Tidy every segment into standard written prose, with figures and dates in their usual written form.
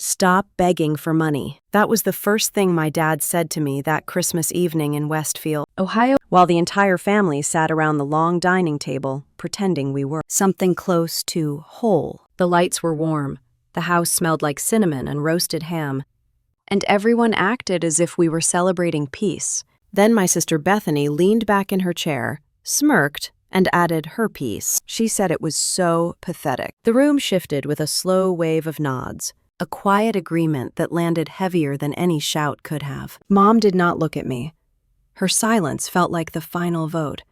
Stop begging for money. That was the first thing my dad said to me that Christmas evening in Westfield, Ohio, while the entire family sat around the long dining table, pretending we were something close to whole. The lights were warm, the house smelled like cinnamon and roasted ham, and everyone acted as if we were celebrating peace. Then my sister Bethany leaned back in her chair, smirked, and added her piece. She said it was so pathetic. The room shifted with a slow wave of nods, a quiet agreement that landed heavier than any shout could have. Mom did not look at me. Her silence felt like the final vote.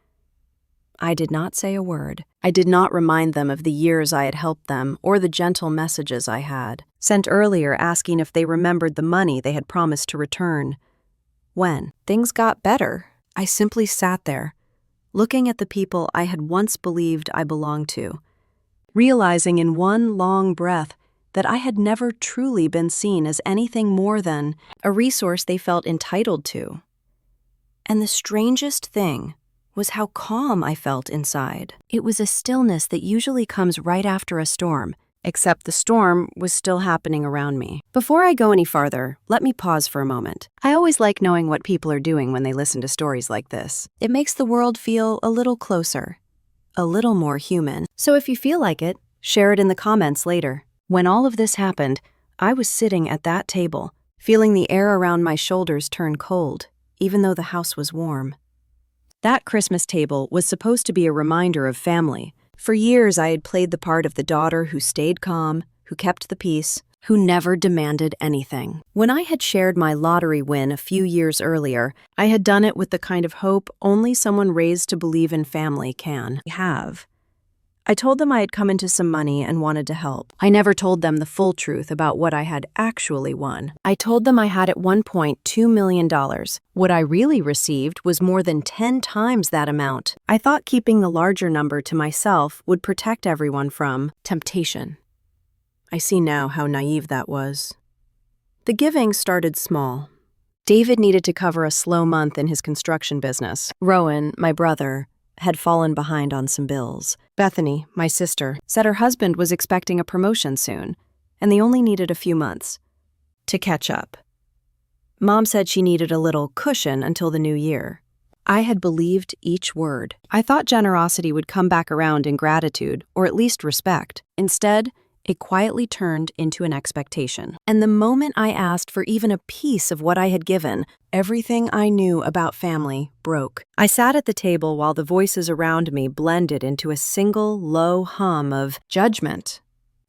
I did not say a word. I did not remind them of the years I had helped them or the gentle messages I had sent earlier asking if they remembered the money they had promised to return. When things got better, I simply sat there, looking at the people I had once believed I belonged to, realizing in one long breath that I had never truly been seen as anything more than a resource they felt entitled to. And the strangest thing was how calm I felt inside. It was a stillness that usually comes right after a storm, except the storm was still happening around me. Before I go any farther, let me pause for a moment. I always like knowing what people are doing when they listen to stories like this. It makes the world feel a little closer, a little more human. So if you feel like it, share it in the comments later. When all of this happened, I was sitting at that table, feeling the air around my shoulders turn cold, even though the house was warm. That Christmas table was supposed to be a reminder of family. For years, I had played the part of the daughter who stayed calm, who kept the peace, who never demanded anything. When I had shared my lottery win a few years earlier, I had done it with the kind of hope only someone raised to believe in family can have. I told them I had come into some money and wanted to help. I never told them the full truth about what I had actually won. I told them I had at one point $2 million. What I really received was more than 10 times that amount. I thought keeping the larger number to myself would protect everyone from temptation. I see now how naive that was. The giving started small. David needed to cover a slow month in his construction business. Rowan, my brother, had fallen behind on some bills. Bethany, my sister, said her husband was expecting a promotion soon, and they only needed a few months to catch up. Mom said she needed a little cushion until the new year. I had believed each word. I thought generosity would come back around in gratitude, or at least respect. Instead, it quietly turned into an expectation. And the moment I asked for even a piece of what I had given, everything I knew about family broke. I sat at the table while the voices around me blended into a single low hum of judgment.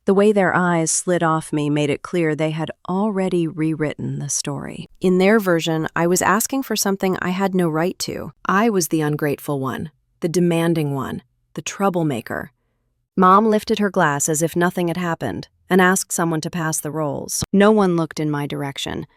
The way their eyes slid off me made it clear they had already rewritten the story. In their version, I was asking for something I had no right to. I was the ungrateful one, the demanding one, the troublemaker. Mom lifted her glass as if nothing had happened and asked someone to pass the rolls. No one looked in my direction.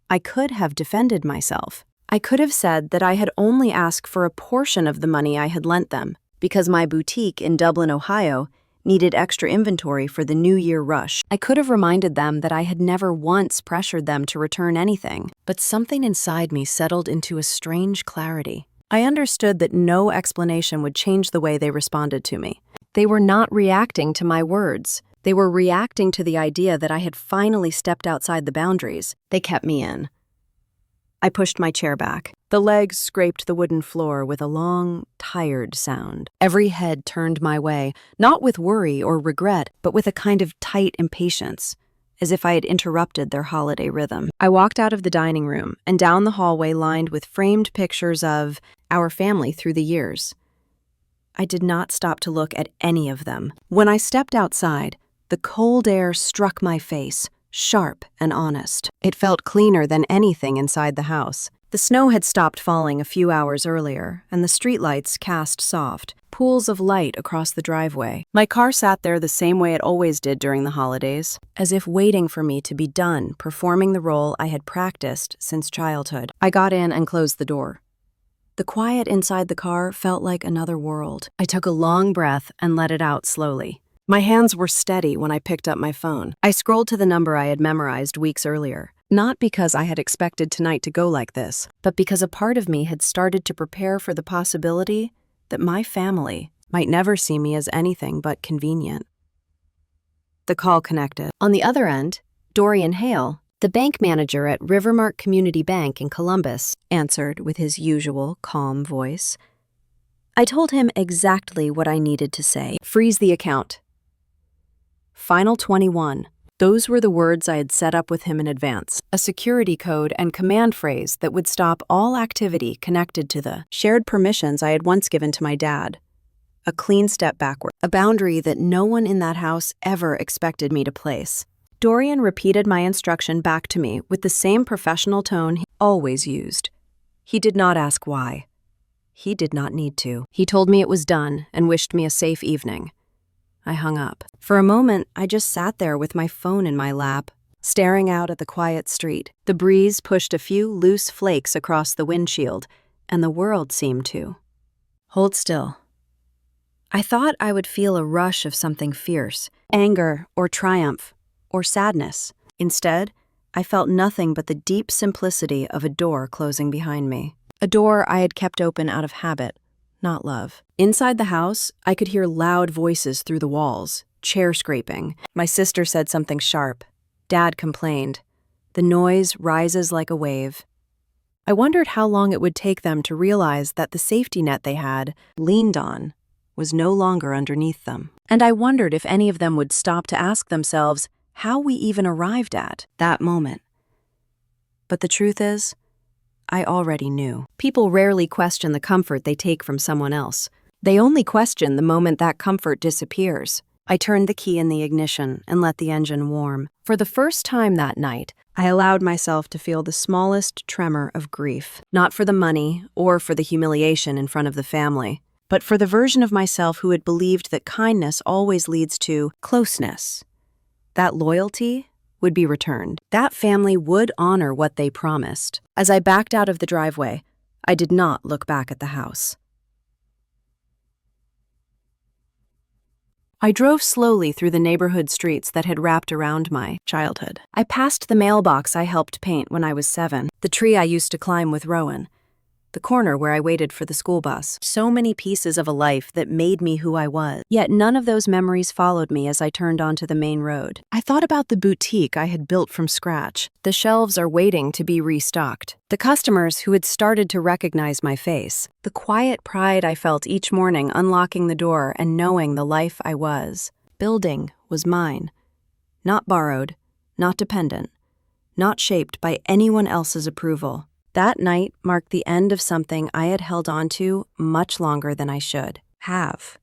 I could have defended myself. I could have said that I had only asked for a portion of the money I had lent them because my boutique in Dublin, Ohio, needed extra inventory for the New Year rush. I could have reminded them that I had never once pressured them to return anything, but something inside me settled into a strange clarity. I understood that no explanation would change the way they responded to me. They were not reacting to my words. They were reacting to the idea that I had finally stepped outside the boundaries. They kept me in. I pushed my chair back. The legs scraped the wooden floor with a long, tired sound. Every head turned my way, not with worry or regret, but with a kind of tight impatience, as if I had interrupted their holiday rhythm. I walked out of the dining room and down the hallway lined with framed pictures of our family through the years. I did not stop to look at any of them. When I stepped outside, the cold air struck my face, sharp and honest. It felt cleaner than anything inside the house. The snow had stopped falling a few hours earlier, and the streetlights cast soft pools of light across the driveway. My car sat there the same way it always did during the holidays, as if waiting for me to be done performing the role I had practiced since childhood. I got in and closed the door. The quiet inside the car felt like another world. I took a long breath and let it out slowly. My hands were steady when I picked up my phone. I scrolled to the number I had memorized weeks earlier, not because I had expected tonight to go like this, but because a part of me had started to prepare for the possibility that my family might never see me as anything but convenient. The call connected. On the other end, Dorian Hale, the bank manager at Rivermark Community Bank in Columbus, answered with his usual calm voice. I told him exactly what I needed to say. Freeze the account. Final 21. Those were the words I had set up with him in advance, a security code and command phrase that would stop all activity connected to the shared permissions I had once given to my dad. A clean step backward, a boundary that no one in that house ever expected me to place. Dorian repeated my instruction back to me with the same professional tone he always used. He did not ask why. He did not need to. He told me it was done and wished me a safe evening. I hung up. For a moment, I just sat there with my phone in my lap, staring out at the quiet street. The breeze pushed a few loose flakes across the windshield, and the world seemed to hold still. I thought I would feel a rush of something fierce, anger or triumph or sadness. Instead, I felt nothing but the deep simplicity of a door closing behind me. A door I had kept open out of habit, not love. Inside the house, I could hear loud voices through the walls, chair scraping. My sister said something sharp. Dad complained. The noise rises like a wave. I wondered how long it would take them to realize that the safety net they had leaned on was no longer underneath them. And I wondered if any of them would stop to ask themselves how we even arrived at that moment. But the truth is, I already knew. People rarely question the comfort they take from someone else. They only question the moment that comfort disappears. I turned the key in the ignition and let the engine warm. For the first time that night, I allowed myself to feel the smallest tremor of grief. Not for the money or for the humiliation in front of the family, but for the version of myself who had believed that kindness always leads to closeness. That loyalty would be returned. That family would honor what they promised. As I backed out of the driveway, I did not look back at the house. I drove slowly through the neighborhood streets that had wrapped around my childhood. I passed the mailbox I helped paint when I was 7, the tree I used to climb with Rowan, the corner where I waited for the school bus. So many pieces of a life that made me who I was. Yet none of those memories followed me as I turned onto the main road. I thought about the boutique I had built from scratch. The shelves are waiting to be restocked. The customers who had started to recognize my face. The quiet pride I felt each morning unlocking the door and knowing the life I was building was mine. Not borrowed, not dependent, not shaped by anyone else's approval. That night marked the end of something I had held on to much longer than I should have.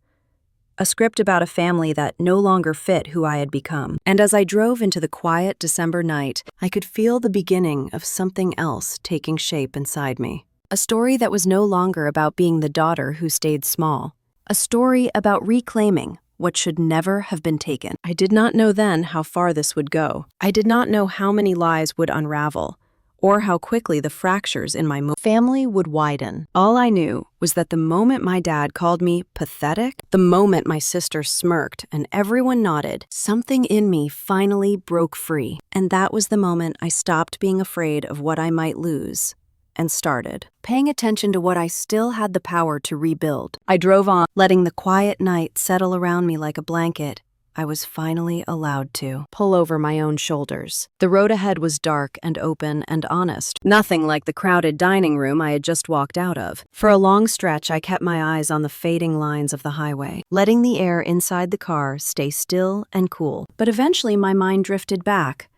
A script about a family that no longer fit who I had become. And as I drove into the quiet December night, I could feel the beginning of something else taking shape inside me. A story that was no longer about being the daughter who stayed small. A story about reclaiming what should never have been taken. I did not know then how far this would go. I did not know how many lies would unravel, or how quickly the fractures in my family would widen. All I knew was that the moment my dad called me pathetic, the moment my sister smirked and everyone nodded, something in me finally broke free. And that was the moment I stopped being afraid of what I might lose and started paying attention to what I still had the power to rebuild. I drove on, letting the quiet night settle around me like a blanket. I was finally allowed to pull over my own shoulders. The road ahead was dark and open and honest, nothing like the crowded dining room I had just walked out of. For a long stretch, I kept my eyes on the fading lines of the highway, letting the air inside the car stay still and cool. But eventually my mind drifted back,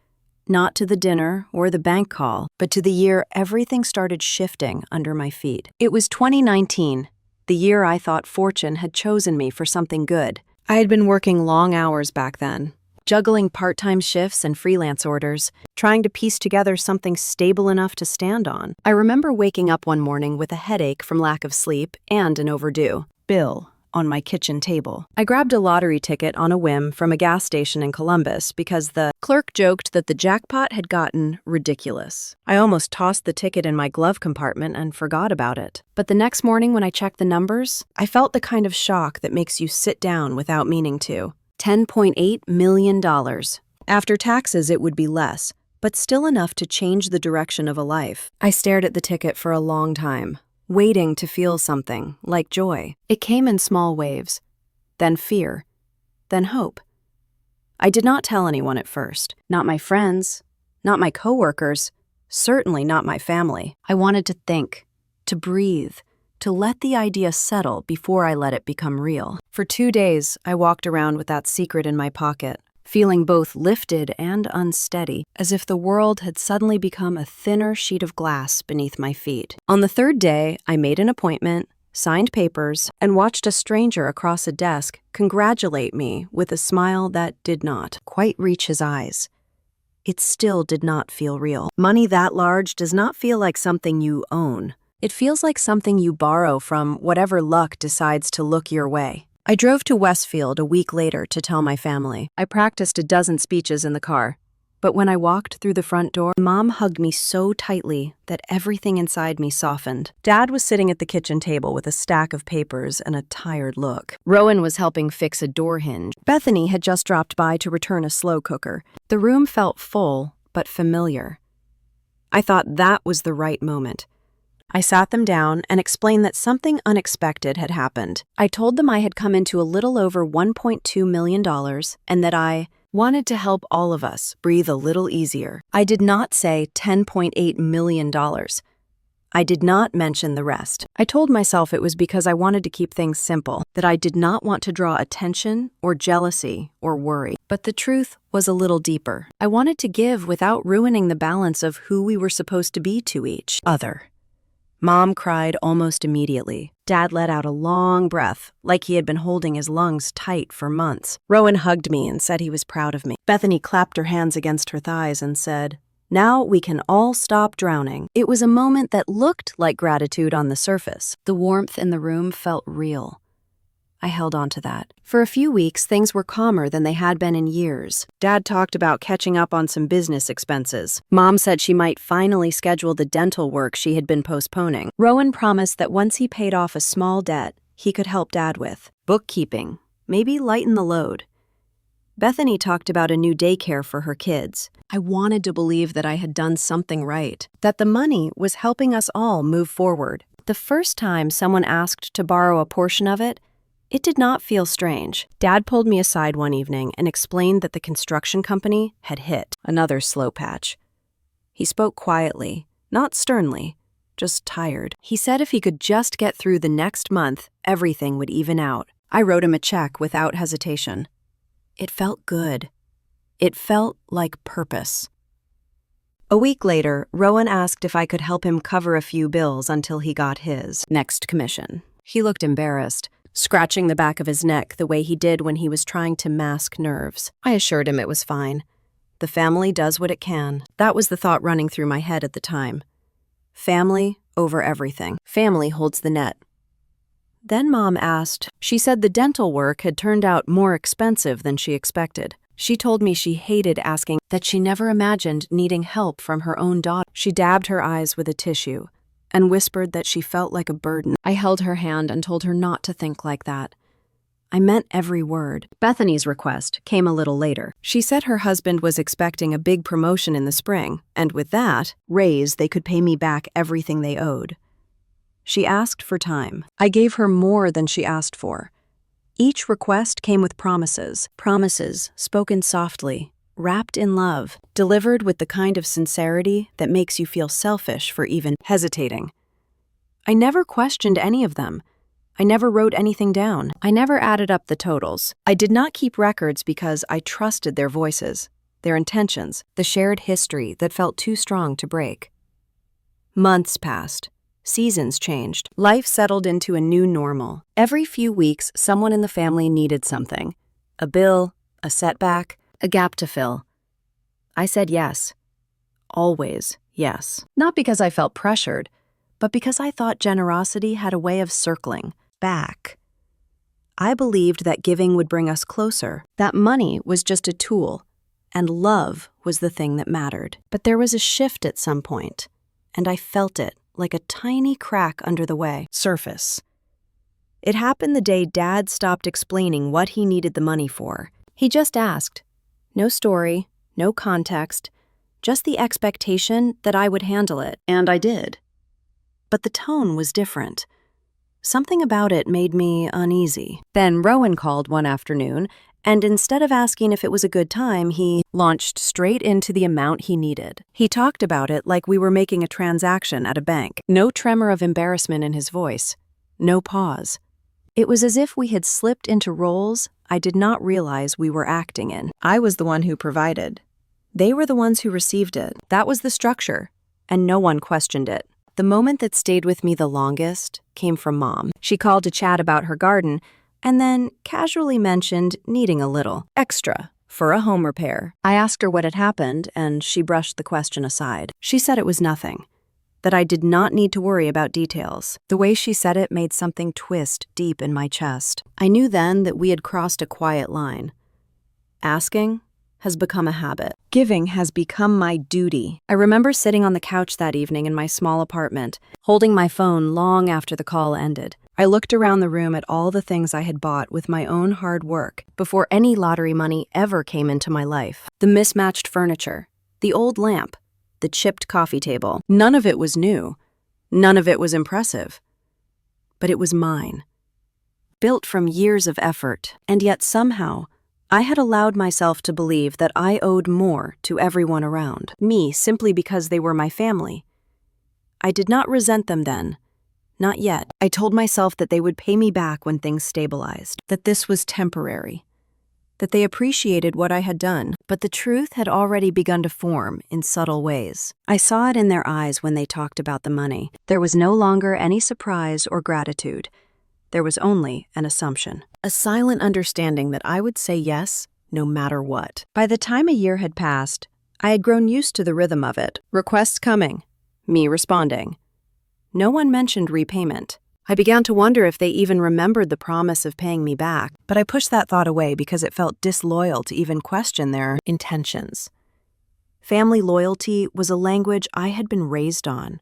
not to the dinner or the bank call, but to the year everything started shifting under my feet. It was 2019, the year I thought fortune had chosen me for something good. I had been working long hours back then, juggling part-time shifts and freelance orders, trying to piece together something stable enough to stand on. I remember waking up one morning with a headache from lack of sleep and an overdue bill on my kitchen table. I grabbed a lottery ticket on a whim from a gas station in Columbus because the clerk joked that the jackpot had gotten ridiculous. I almost tossed the ticket in my glove compartment and forgot about it. But the next morning when I checked the numbers, I felt the kind of shock that makes you sit down without meaning to. $10.8 million. After taxes, it would be less, but still enough to change the direction of a life. I stared at the ticket for a long time, waiting to feel something, like joy. It came in small waves, then fear, then hope. I did not tell anyone at first. Not my friends, not my coworkers, certainly not my family. I wanted to think, to breathe, to let the idea settle before I let it become real. For 2 days, I walked around with that secret in my pocket, feeling both lifted and unsteady, as if the world had suddenly become a thinner sheet of glass beneath my feet. On the 3rd day, I made an appointment, signed papers, and watched a stranger across a desk congratulate me with a smile that did not quite reach his eyes. It still did not feel real. Money that large does not feel like something you own. It feels like something you borrow from whatever luck decides to look your way. I drove to Westfield a week later to tell my family. I practiced a dozen speeches in the car, but when I walked through the front door, Mom hugged me so tightly that everything inside me softened. Dad was sitting at the kitchen table with a stack of papers and a tired look. Rowan was helping fix a door hinge. Bethany had just dropped by to return a slow cooker. The room felt full, but familiar. I thought that was the right moment. I sat them down and explained that something unexpected had happened. I told them I had come into a little over $1.2 million and that I wanted to help all of us breathe a little easier. I did not say $10.8 million. I did not mention the rest. I told myself it was because I wanted to keep things simple, that I did not want to draw attention or jealousy or worry. But the truth was a little deeper. I wanted to give without ruining the balance of who we were supposed to be to each other. Mom cried almost immediately. Dad let out a long breath, like he had been holding his lungs tight for months. Rowan hugged me and said he was proud of me. Bethany clapped her hands against her thighs and said, "Now we can all stop drowning." It was a moment that looked like gratitude on the surface. The warmth in the room felt real. I held on to that. For a few weeks, things were calmer than they had been in years. Dad talked about catching up on some business expenses. Mom said she might finally schedule the dental work she had been postponing. Rowan promised that once he paid off a small debt, he could help Dad with bookkeeping, maybe lighten the load. Bethany talked about a new daycare for her kids. I wanted to believe that I had done something right, that the money was helping us all move forward. The first time someone asked to borrow a portion of it, it did not feel strange. Dad pulled me aside one evening and explained that the construction company had hit another slow patch. He spoke quietly, not sternly, just tired. He said if he could just get through the next month, everything would even out. I wrote him a check without hesitation. It felt good. It felt like purpose. A week later, Rowan asked if I could help him cover a few bills until he got his next commission. He looked embarrassed, scratching the back of his neck the way he did when he was trying to mask nerves. I assured him it was fine. The family does what it can. That was the thought running through my head at the time. Family over everything. Family holds the net. Then Mom asked. She said the dental work had turned out more expensive than she expected. She told me she hated asking, that she never imagined needing help from her own daughter. She dabbed her eyes with a tissue and whispered that she felt like a burden. I held her hand and told her not to think like that. I meant every word. Bethany's request came a little later. She said her husband was expecting a big promotion in the spring, and with that raise, they could pay me back everything they owed. She asked for time. I gave her more than she asked for. Each request came with promises spoken softly, wrapped in love, delivered with the kind of sincerity that makes you feel selfish for even hesitating. I never questioned any of them. I never wrote anything down. I never added up the totals. I did not keep records because I trusted their voices, their intentions, the shared history that felt too strong to break. Months passed. Seasons changed. Life settled into a new normal. Every few weeks, someone in the family needed something. A bill, a setback, a gap to fill. I said yes. Always yes. Not because I felt pressured, but because I thought generosity had a way of circling back. I believed that giving would bring us closer, that money was just a tool, and love was the thing that mattered. But there was a shift at some point, and I felt it like a tiny crack under the surface. It happened the day Dad stopped explaining what he needed the money for. He just asked. No story, no context, just the expectation that I would handle it, and I did. But the tone was different. Something about it made me uneasy. Then Rowan called one afternoon And instead of asking if it was a good time, he launched straight into the amount he needed. He talked about it like we were making a transaction at a bank. No tremor of embarrassment in his voice. No pause. It was as if we had slipped into roles I did not realize we were acting in. I was the one who provided. They were the ones who received it. That was the structure, and no one questioned it. The moment that stayed with me the longest came from Mom. She called to chat about her garden, and then casually mentioned needing a little extra for a home repair. I asked her what had happened, and she brushed the question aside. She said it was nothing, that I did not need to worry about details. The way she said it made something twist deep in my chest. I knew then that we had crossed a quiet line. Asking has become a habit. Giving has become my duty. I remember sitting on the couch that evening in my small apartment, holding my phone long after the call ended. I looked around the room at all the things I had bought with my own hard work before any lottery money ever came into my life. The mismatched furniture, the old lamp, the chipped coffee table. None of it was new. None of it was impressive. But it was mine. Built from years of effort, and yet somehow, I had allowed myself to believe that I owed more to everyone around me simply because they were my family. I did not resent them then. Not yet. I told myself that they would pay me back when things stabilized, that this was temporary, that they appreciated what I had done, but the truth had already begun to form in subtle ways. I saw it in their eyes when they talked about the money. There was no longer any surprise or gratitude. There was only an assumption, a silent understanding that I would say yes no matter what. By the time a year had passed, I had grown used to the rhythm of it. Requests coming, me responding. No one mentioned repayment. I began to wonder if they even remembered the promise of paying me back, but I pushed that thought away because it felt disloyal to even question their intentions. Family loyalty was a language I had been raised on.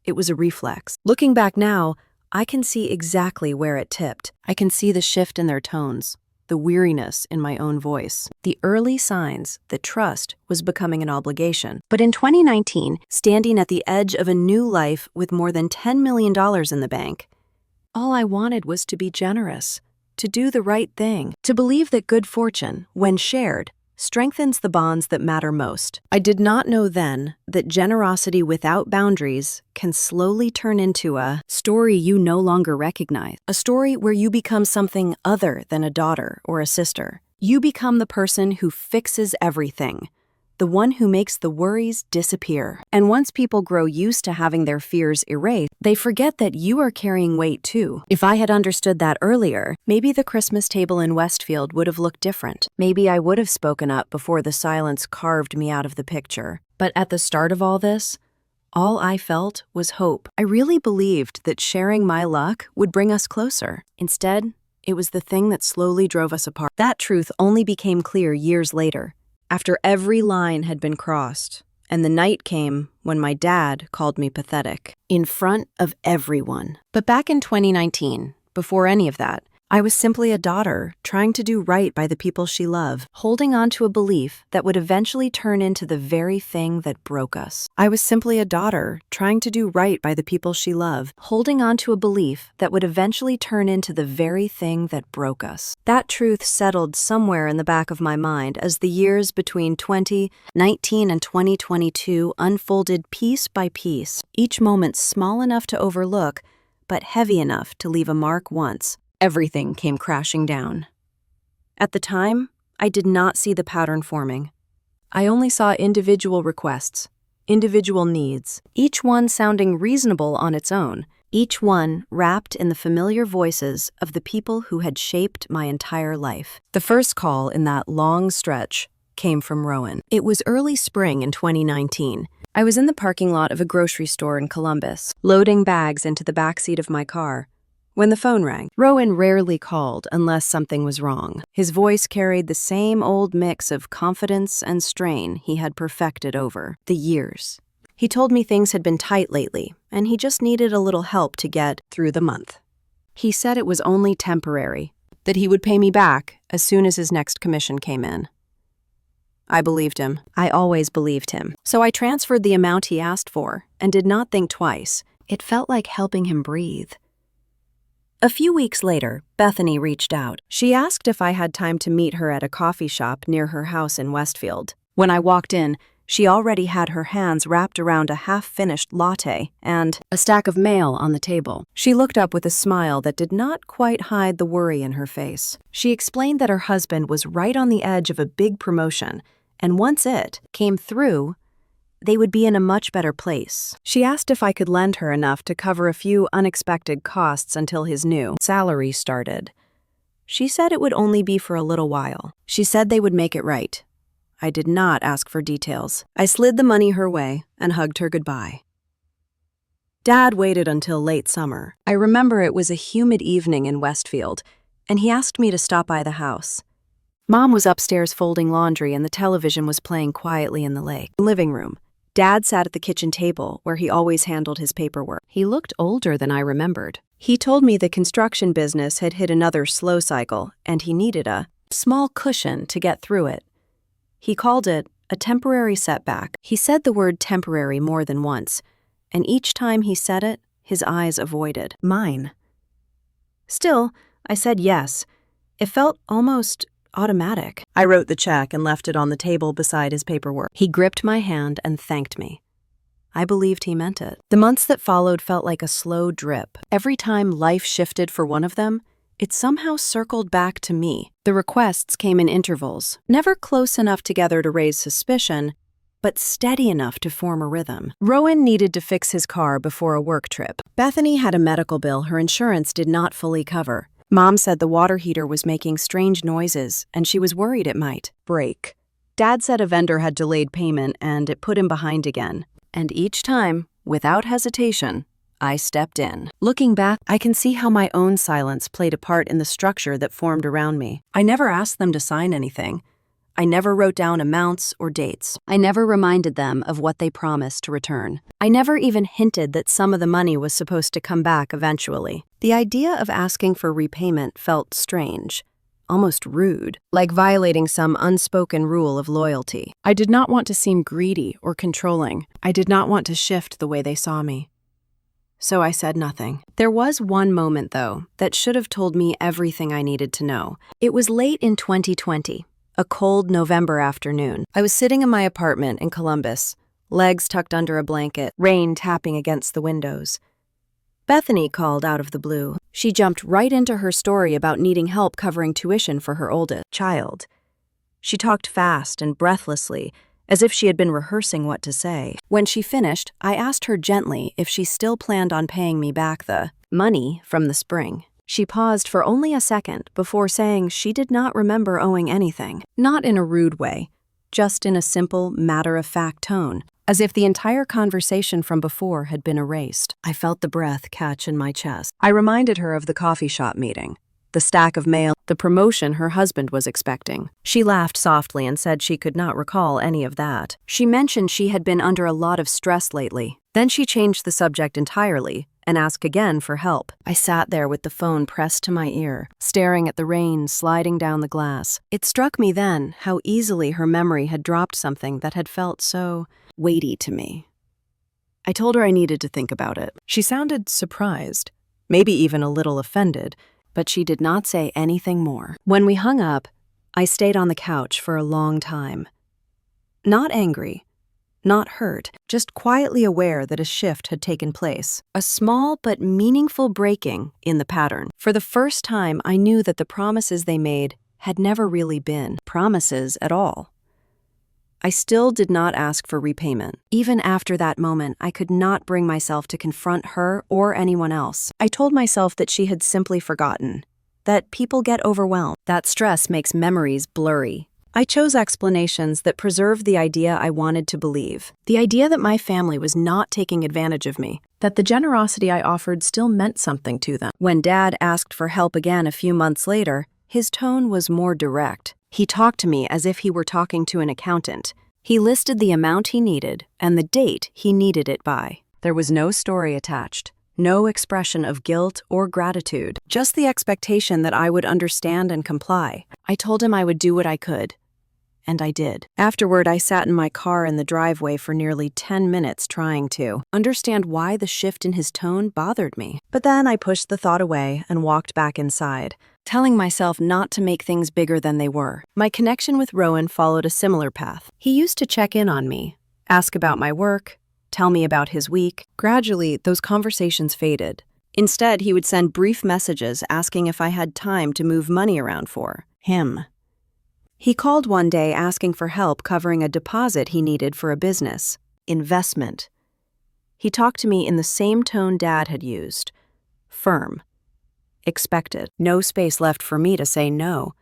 It was a reflex. Looking back now, I can see exactly where it tipped. I can see the shift in their tones, the weariness in my own voice, the early signs that trust was becoming an obligation. But in 2019, standing at the edge of a new life with more than $10 million in the bank, all I wanted was to be generous, to do the right thing, to believe that good fortune, when shared, strengthens the bonds that matter most. I did not know then that generosity without boundaries can slowly turn into a story you no longer recognize, a story where you become something other than a daughter or a sister. You become the person who fixes everything, the one who makes the worries disappear. And once people grow used to having their fears erased, they forget that you are carrying weight too. If I had understood that earlier, maybe the Christmas table in Westfield would have looked different. Maybe I would have spoken up before the silence carved me out of the picture. But at the start of all this, all I felt was hope. I really believed that sharing my luck would bring us closer. Instead, it was the thing that slowly drove us apart. That truth only became clear years later, after every line had been crossed, and the night came when my dad called me pathetic, in front of everyone. But back in 2019, before any of that, I was simply a daughter trying to do right by the people she loved, holding on to a belief that would eventually turn into the very thing that broke us. I was simply a daughter trying to do right by the people she loved, holding on to a belief that would eventually turn into the very thing that broke us. That truth settled somewhere in the back of my mind as the years between 2019 and 2022 unfolded piece by piece, each moment small enough to overlook, but heavy enough to leave a mark once. Everything came crashing down. At the time, I did not see the pattern forming. I only saw individual requests, individual needs, each one sounding reasonable on its own, each one wrapped in the familiar voices of the people who had shaped my entire life. The first call in that long stretch came from Rowan. It was early spring in 2019. I was in the parking lot of a grocery store in Columbus, loading bags into the backseat of my car, when the phone rang. Rowan rarely called unless something was wrong. His voice carried the same old mix of confidence and strain he had perfected over the years. He told me things had been tight lately, and he just needed a little help to get through the month. He said it was only temporary, that he would pay me back as soon as his next commission came in. I believed him. I always believed him. So I transferred the amount he asked for and did not think twice. It felt like helping him breathe. A few weeks later, Bethany reached out. She asked if I had time to meet her at a coffee shop near her house in Westfield. When I walked in, she already had her hands wrapped around a half-finished latte and a stack of mail on the table. She looked up with a smile that did not quite hide the worry in her face. She explained that her husband was right on the edge of a big promotion, and once it came through, they would be in a much better place. She asked if I could lend her enough to cover a few unexpected costs until his new salary started. She said it would only be for a little while. She said they would make it right. I did not ask for details. I slid the money her way and hugged her goodbye. Dad waited until late summer. I remember it was a humid evening in Westfield, and he asked me to stop by the house. Mom was upstairs folding laundry and the television was playing quietly in the living room. Dad sat at the kitchen table where he always handled his paperwork. He looked older than I remembered. He told me the construction business had hit another slow cycle and he needed a small cushion to get through it. He called it a temporary setback. He said the word temporary more than once, and each time he said it, his eyes avoided mine. Still, I said yes. It felt almost automatic. I wrote the check and left it on the table beside his paperwork. He gripped my hand and thanked me. I believed he meant it. The months that followed felt like a slow drip. Every time life shifted for one of them, it somehow circled back to me. The requests came in intervals, never close enough together to raise suspicion, but steady enough to form a rhythm. Rowan needed to fix his car before a work trip. Bethany had a medical bill her insurance did not fully cover. Mom said the water heater was making strange noises, and she was worried it might break. Dad said a vendor had delayed payment, and it put him behind again. And each time, without hesitation, I stepped in. Looking back, I can see how my own silence played a part in the structure that formed around me. I never asked them to sign anything. I never wrote down amounts or dates. I never reminded them of what they promised to return. I never even hinted that some of the money was supposed to come back eventually. The idea of asking for repayment felt strange, almost rude, like violating some unspoken rule of loyalty. I did not want to seem greedy or controlling. I did not want to shift the way they saw me. So I said nothing. There was one moment, though, that should have told me everything I needed to know. It was late in 2020. A cold November afternoon. I was sitting in my apartment in Columbus, legs tucked under a blanket, rain tapping against the windows. Bethany called out of the blue. She jumped right into her story about needing help covering tuition for her oldest child. She talked fast and breathlessly, as if she had been rehearsing what to say. When she finished, I asked her gently if she still planned on paying me back the money from the spring. She paused for only a second before saying she did not remember owing anything. Not in a rude way, just in a simple, matter-of-fact tone, as if the entire conversation from before had been erased. I felt the breath catch in my chest. I reminded her of the coffee shop meeting, the stack of mail, the promotion her husband was expecting. She laughed softly and said she could not recall any of that. She mentioned she had been under a lot of stress lately. Then she changed the subject entirely and asked again for help. I sat there with the phone pressed to my ear, staring at the rain sliding down the glass. It struck me then how easily her memory had dropped something that had felt so weighty to me. I told her I needed to think about it. She sounded surprised, maybe even a little offended, but she did not say anything more. When we hung up, I stayed on the couch for a long time. Not angry, not hurt, just quietly aware that a shift had taken place. A small but meaningful breaking in the pattern. For the first time, I knew that the promises they made had never really been promises at all. I still did not ask for repayment. Even after that moment, I could not bring myself to confront her or anyone else. I told myself that she had simply forgotten, that people get overwhelmed, that stress makes memories blurry. I chose explanations that preserved the idea I wanted to believe, the idea that my family was not taking advantage of me, that the generosity I offered still meant something to them. When Dad asked for help again a few months later, his tone was more direct. He talked to me as if he were talking to an accountant. He listed the amount he needed and the date he needed it by. There was no story attached, no expression of guilt or gratitude, just the expectation that I would understand and comply. I told him I would do what I could, and I did. Afterward, I sat in my car in the driveway for nearly 10 minutes trying to understand why the shift in his tone bothered me. But then I pushed the thought away and walked back inside, telling myself not to make things bigger than they were. My connection with Rowan followed a similar path. He used to check in on me, ask about my work, tell me about his week. Gradually, those conversations faded. Instead, he would send brief messages asking if I had time to move money around for him. He called one day asking for help covering a deposit he needed for a business investment. He talked to me in the same tone Dad had used, firm, expected. No space left for me to say no.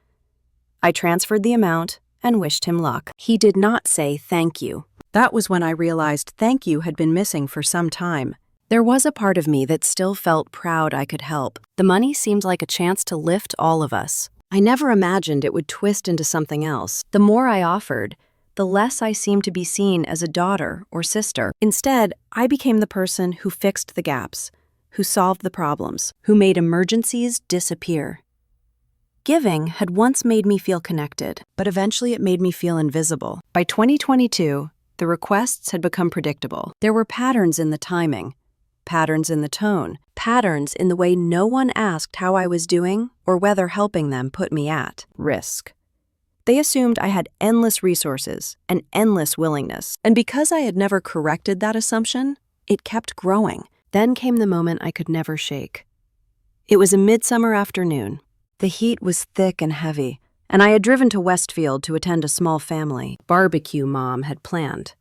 I transferred the amount and wished him luck. He did not say thank you. That was when I realized thank you had been missing for some time. There was a part of me that still felt proud I could help. The money seemed like a chance to lift all of us. I never imagined it would twist into something else. The more I offered, the less I seemed to be seen as a daughter or sister. Instead, I became the person who fixed the gaps, who solved the problems, who made emergencies disappear. Giving had once made me feel connected, but eventually it made me feel invisible. By 2022, the requests had become predictable. There were patterns in the timing, patterns in the tone, patterns in the way no one asked how I was doing or whether helping them put me at risk. They assumed I had endless resources and endless willingness, and because I had never corrected that assumption, it kept growing. Then came the moment I could never shake. It was a midsummer afternoon. The heat was thick and heavy, and I had driven to Westfield to attend a small family barbecue Mom had planned.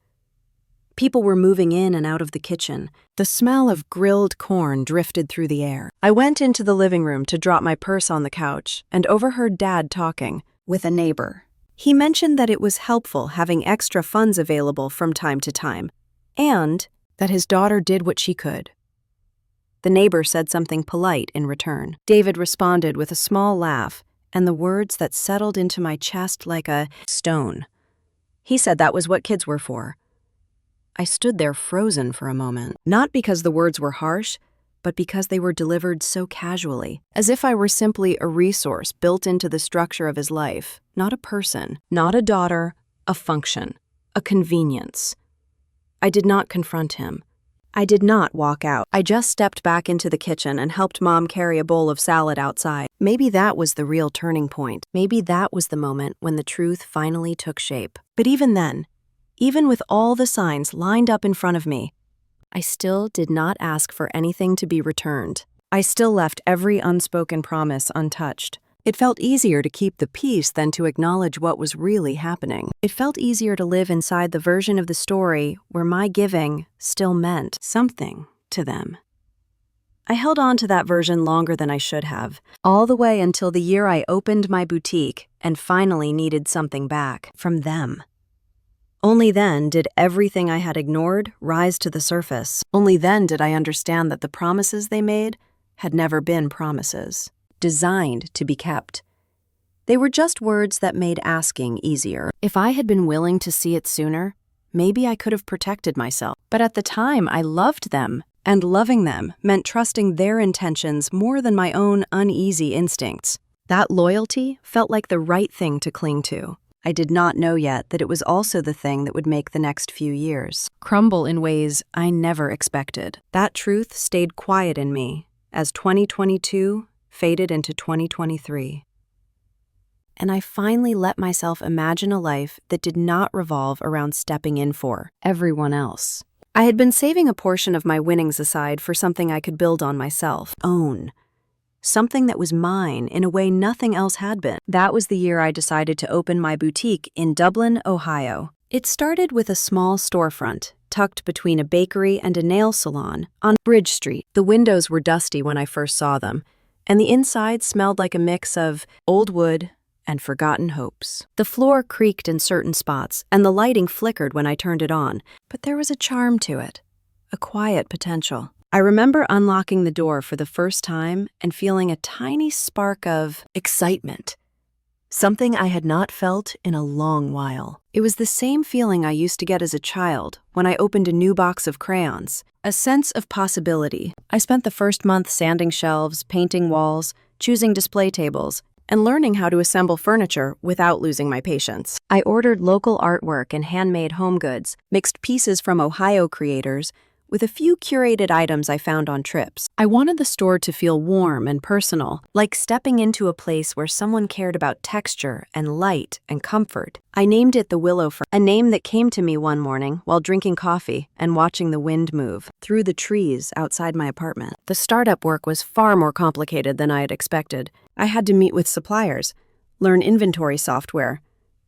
People were moving in and out of the kitchen. The smell of grilled corn drifted through the air. I went into the living room to drop my purse on the couch and overheard Dad talking with a neighbor. He mentioned that it was helpful having extra funds available from time to time, and that his daughter did what she could. The neighbor said something polite in return. David responded with a small laugh and the words that settled into my chest like a stone. He said that was what kids were for. I stood there frozen for a moment, not because the words were harsh, but because they were delivered so casually, as if I were simply a resource built into the structure of his life, not a person, not a daughter, a function, a convenience. I did not confront him. I did not walk out. I just stepped back into the kitchen and helped Mom carry a bowl of salad outside. Maybe that was the real turning point. Maybe that was the moment when the truth finally took shape. But even then, even with all the signs lined up in front of me, I still did not ask for anything to be returned. I still left every unspoken promise untouched. It felt easier to keep the peace than to acknowledge what was really happening. It felt easier to live inside the version of the story where my giving still meant something to them. I held on to that version longer than I should have, all the way until the year I opened my boutique and finally needed something back from them. Only then did everything I had ignored rise to the surface. Only then did I understand that the promises they made had never been promises, designed to be kept. They were just words that made asking easier. If I had been willing to see it sooner, maybe I could have protected myself. But at the time, I loved them, and loving them meant trusting their intentions more than my own uneasy instincts. That loyalty felt like the right thing to cling to. I did not know yet that it was also the thing that would make the next few years crumble in ways I never expected. That truth stayed quiet in me as 2022 faded into 2023. And I finally let myself imagine a life that did not revolve around stepping in for everyone else. I had been saving a portion of my winnings aside for something I could build on myself, own. Something that was mine in a way nothing else had been. That was the year I decided to open my boutique in Dublin, Ohio. It started with a small storefront, tucked between a bakery and a nail salon on Bridge Street. The windows were dusty when I first saw them, and the inside smelled like a mix of old wood and forgotten hopes. The floor creaked in certain spots, and the lighting flickered when I turned it on, but there was a charm to it, a quiet potential. I remember unlocking the door for the first time and feeling a tiny spark of excitement, something I had not felt in a long while. It was the same feeling I used to get as a child when I opened a new box of crayons, a sense of possibility. I spent the first month sanding shelves, painting walls, choosing display tables, and learning how to assemble furniture without losing my patience. I ordered local artwork and handmade home goods, mixed pieces from Ohio creators, with a few curated items I found on trips. I wanted the store to feel warm and personal, like stepping into a place where someone cared about texture and light and comfort. I named it the Willow Fern, a name that came to me one morning while drinking coffee and watching the wind move through the trees outside my apartment. The startup work was far more complicated than I had expected. I had to meet with suppliers, learn inventory software,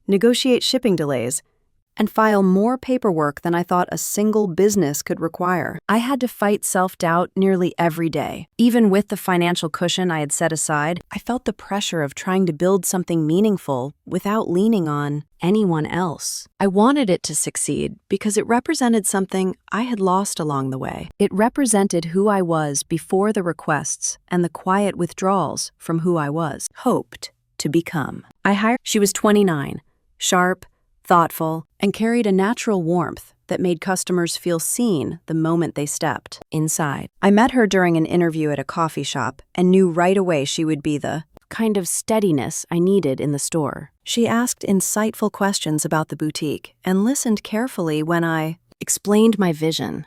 negotiate shipping delays, and file more paperwork than I thought a single business could require. I had to fight self-doubt nearly every day. Even with the financial cushion I had set aside, I felt the pressure of trying to build something meaningful without leaning on anyone else. I wanted it to succeed because it represented something I had lost along the way. It represented who I was before the requests and the quiet withdrawals from who I was, hoped to become. She was 29, sharp, thoughtful, and carried a natural warmth that made customers feel seen the moment they stepped inside. I met her during an interview at a coffee shop and knew right away she would be the kind of steadiness I needed in the store. She asked insightful questions about the boutique and listened carefully when I explained my vision.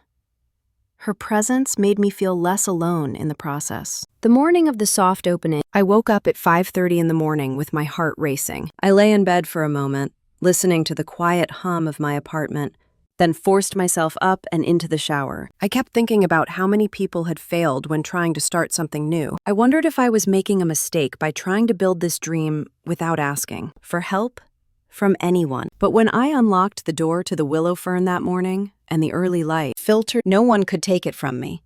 Her presence made me feel less alone in the process. The morning of the soft opening, I woke up at 5:30 in the morning with my heart racing. I lay in bed for a moment, listening to the quiet hum of my apartment, then forced myself up and into the shower. I kept thinking about how many people had failed when trying to start something new. I wondered if I was making a mistake by trying to build this dream without asking for help from anyone. But when I unlocked the door to the Willow Fern that morning and the early light filtered, no one could take it from me.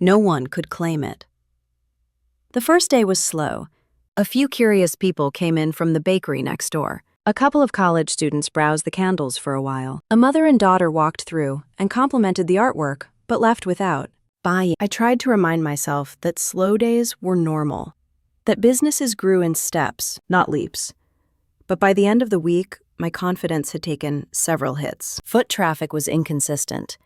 No one could claim it. The first day was slow. A few curious people came in from the bakery next door. A couple of college students browsed the candles for a while. A mother and daughter walked through and complimented the artwork, but left without buying. I tried to remind myself that slow days were normal, that businesses grew in steps, not leaps. But by the end of the week, my confidence had taken several hits. Foot traffic was inconsistent.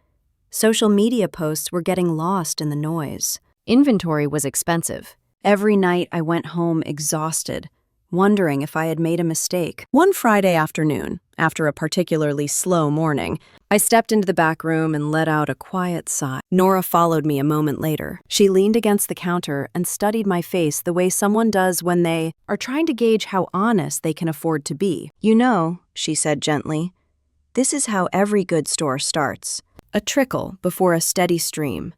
Social media posts were getting lost in the noise. Inventory was expensive. Every night I went home exhausted, wondering if I had made a mistake. One Friday afternoon, after a particularly slow morning, I stepped into the back room and let out a quiet sigh. Nora followed me a moment later. She leaned against the counter and studied my face the way someone does when they are trying to gauge how honest they can afford to be. "You know," she said gently, "this is how every good store starts. A trickle before a steady stream.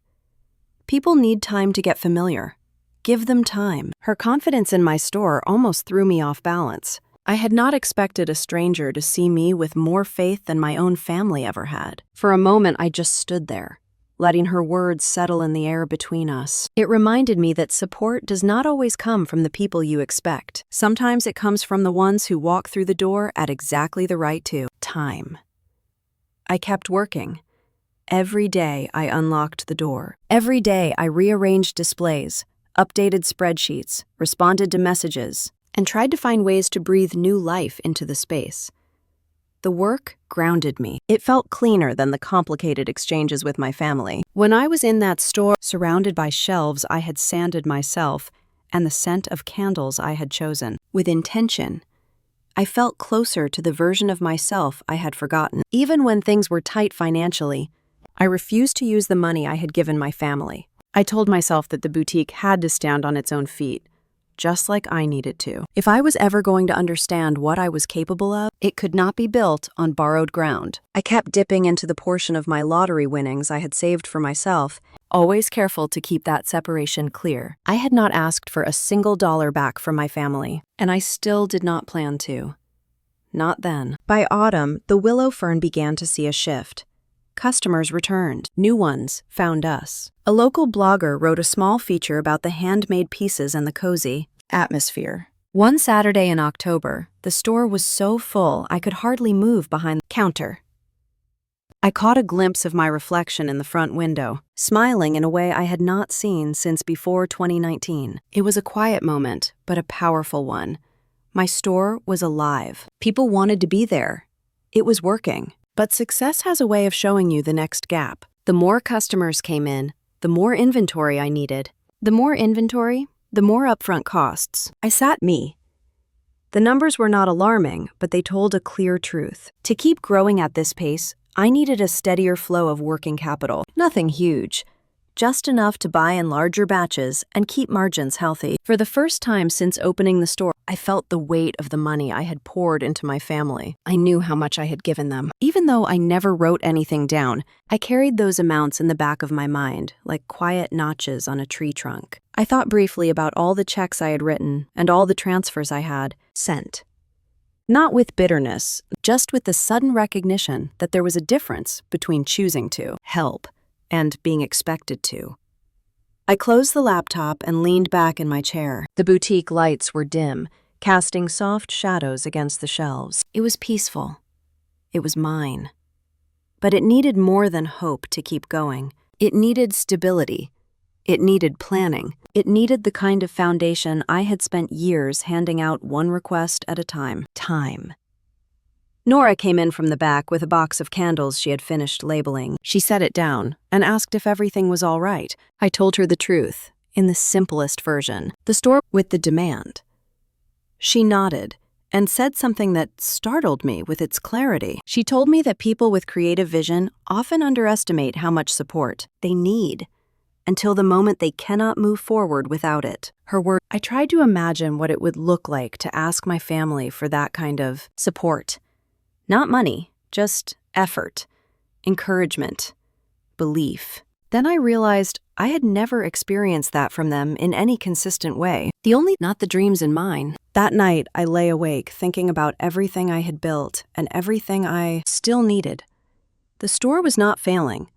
People need time to get familiar. Give them time." Her confidence in my store almost threw me off balance. I had not expected a stranger to see me with more faith than my own family ever had. For a moment, I just stood there, letting her words settle in the air between us. It reminded me that support does not always come from the people you expect. Sometimes it comes from the ones who walk through the door at exactly the right time. I kept working. Every day I unlocked the door. Every day I rearranged displays, updated spreadsheets, responded to messages, and tried to find ways to breathe new life into the space. The work grounded me. It felt cleaner than the complicated exchanges with my family. When I was in that store, surrounded by shelves I had sanded myself and the scent of candles I had chosen, with intention, I felt closer to the version of myself I had forgotten. Even when things were tight financially, I refused to use the money I had given my family. I told myself that the boutique had to stand on its own feet, just like I needed to. If I was ever going to understand what I was capable of, it could not be built on borrowed ground. I kept dipping into the portion of my lottery winnings I had saved for myself, always careful to keep that separation clear. I had not asked for a single dollar back from my family, and I still did not plan to. Not then. By autumn, the Willow Fern began to see a shift. Customers returned. New ones found us. A local blogger wrote a small feature about the handmade pieces and the cozy atmosphere. One Saturday in October, the store was so full I could hardly move behind the counter. I caught a glimpse of my reflection in the front window, smiling in a way I had not seen since before 2019. It was a quiet moment, but a powerful one. My store was alive. People wanted to be there. It was working. But success has a way of showing you the next gap. The more customers came in, the more inventory I needed. The more inventory, the more upfront costs. The numbers were not alarming, but they told a clear truth. To keep growing at this pace, I needed a steadier flow of working capital. Nothing huge, just enough to buy in larger batches and keep margins healthy. For the first time since opening the store, I felt the weight of the money I had poured into my family. I knew how much I had given them. Even though I never wrote anything down, I carried those amounts in the back of my mind, like quiet notches on a tree trunk. I thought briefly about all the checks I had written and all the transfers I had sent. Not with bitterness, just with the sudden recognition that there was a difference between choosing to help and being expected to. I closed the laptop and leaned back in my chair. The boutique lights were dim, casting soft shadows against the shelves. It was peaceful. It was mine. But it needed more than hope to keep going. It needed stability. It needed planning. It needed the kind of foundation I had spent years handing out one request at a time. Time. Nora came in from the back with a box of candles she had finished labeling. She set it down and asked if everything was all right. I told her the truth, in the simplest version, the store with the demand. She nodded and said something that startled me with its clarity. She told me that people with creative vision often underestimate how much support they need until the moment they cannot move forward without it. Her word. I tried to imagine what it would look like to ask my family for that kind of support. Not money, just effort, encouragement, belief. Then I realized I had never experienced that from them in any consistent way. Not the dreams in mine. That night, I lay awake thinking about everything I had built and everything I still needed. The store was not failing.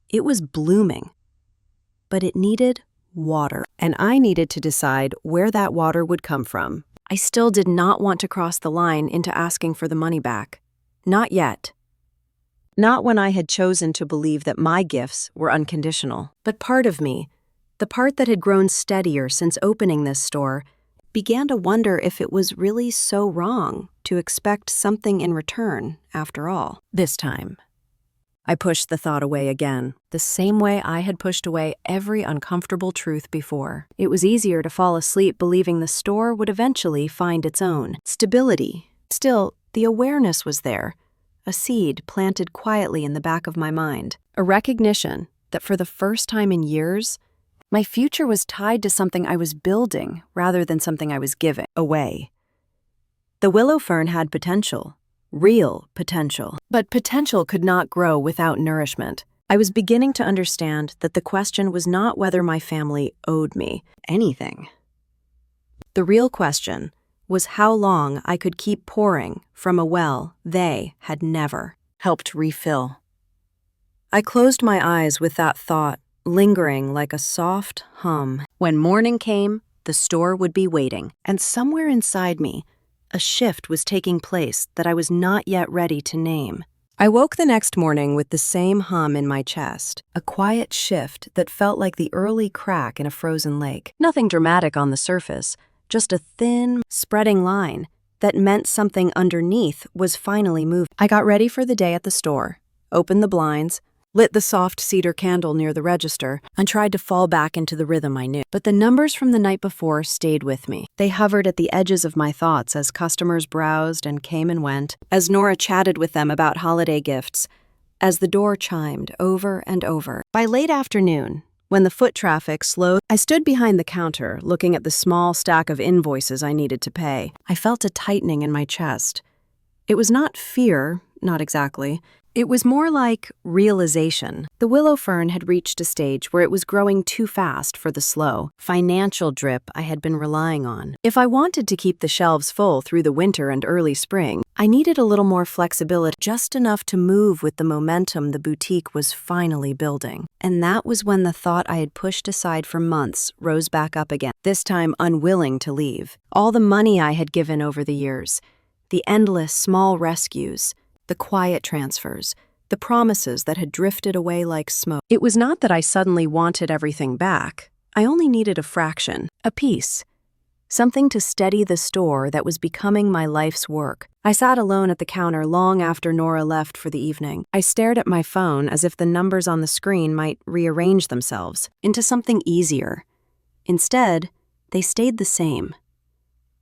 It was blooming. But it needed water, and I needed to decide where that water would come from. I still did not want to cross the line into asking for the money back. Not yet. Not when I had chosen to believe that my gifts were unconditional. But part of me, the part that had grown steadier since opening this store, began to wonder if it was really so wrong to expect something in return, after all. This time, I pushed the thought away again, the same way I had pushed away every uncomfortable truth before. It was easier to fall asleep believing the store would eventually find its own stability. Still, the awareness was there, a seed planted quietly in the back of my mind, a recognition that for the first time in years, my future was tied to something I was building rather than something I was giving away. The willow fern had potential, real potential, but potential could not grow without nourishment. I was beginning to understand that the question was not whether my family owed me anything. The real question was how long I could keep pouring from a well they had never helped refill. I closed my eyes with that thought, lingering like a soft hum. When morning came, the store would be waiting, and somewhere inside me, a shift was taking place that I was not yet ready to name. I woke the next morning with the same hum in my chest, a quiet shift that felt like the early crack in a frozen lake. Nothing dramatic on the surface, just a thin, spreading line that meant something underneath was finally moving. I got ready for the day at the store, opened the blinds, lit the soft cedar candle near the register, and tried to fall back into the rhythm I knew. But the numbers from the night before stayed with me. They hovered at the edges of my thoughts as customers browsed and came and went, as Nora chatted with them about holiday gifts, as the door chimed over and over. By late afternoon, when the foot traffic slowed, I stood behind the counter looking at the small stack of invoices I needed to pay. I felt a tightening in my chest. It was not fear, not exactly. It was more like realization. The willow fern had reached a stage where it was growing too fast for the slow, financial drip I had been relying on. If I wanted to keep the shelves full through the winter and early spring, I needed a little more flexibility, just enough to move with the momentum the boutique was finally building. And that was when the thought I had pushed aside for months rose back up again, this time unwilling to leave. All the money I had given over the years, the endless small rescues, the quiet transfers, the promises that had drifted away like smoke. It was not that I suddenly wanted everything back. I only needed a fraction, a piece, something to steady the store that was becoming my life's work. I sat alone at the counter long after Nora left for the evening. I stared at my phone as if the numbers on the screen might rearrange themselves into something easier. Instead, they stayed the same.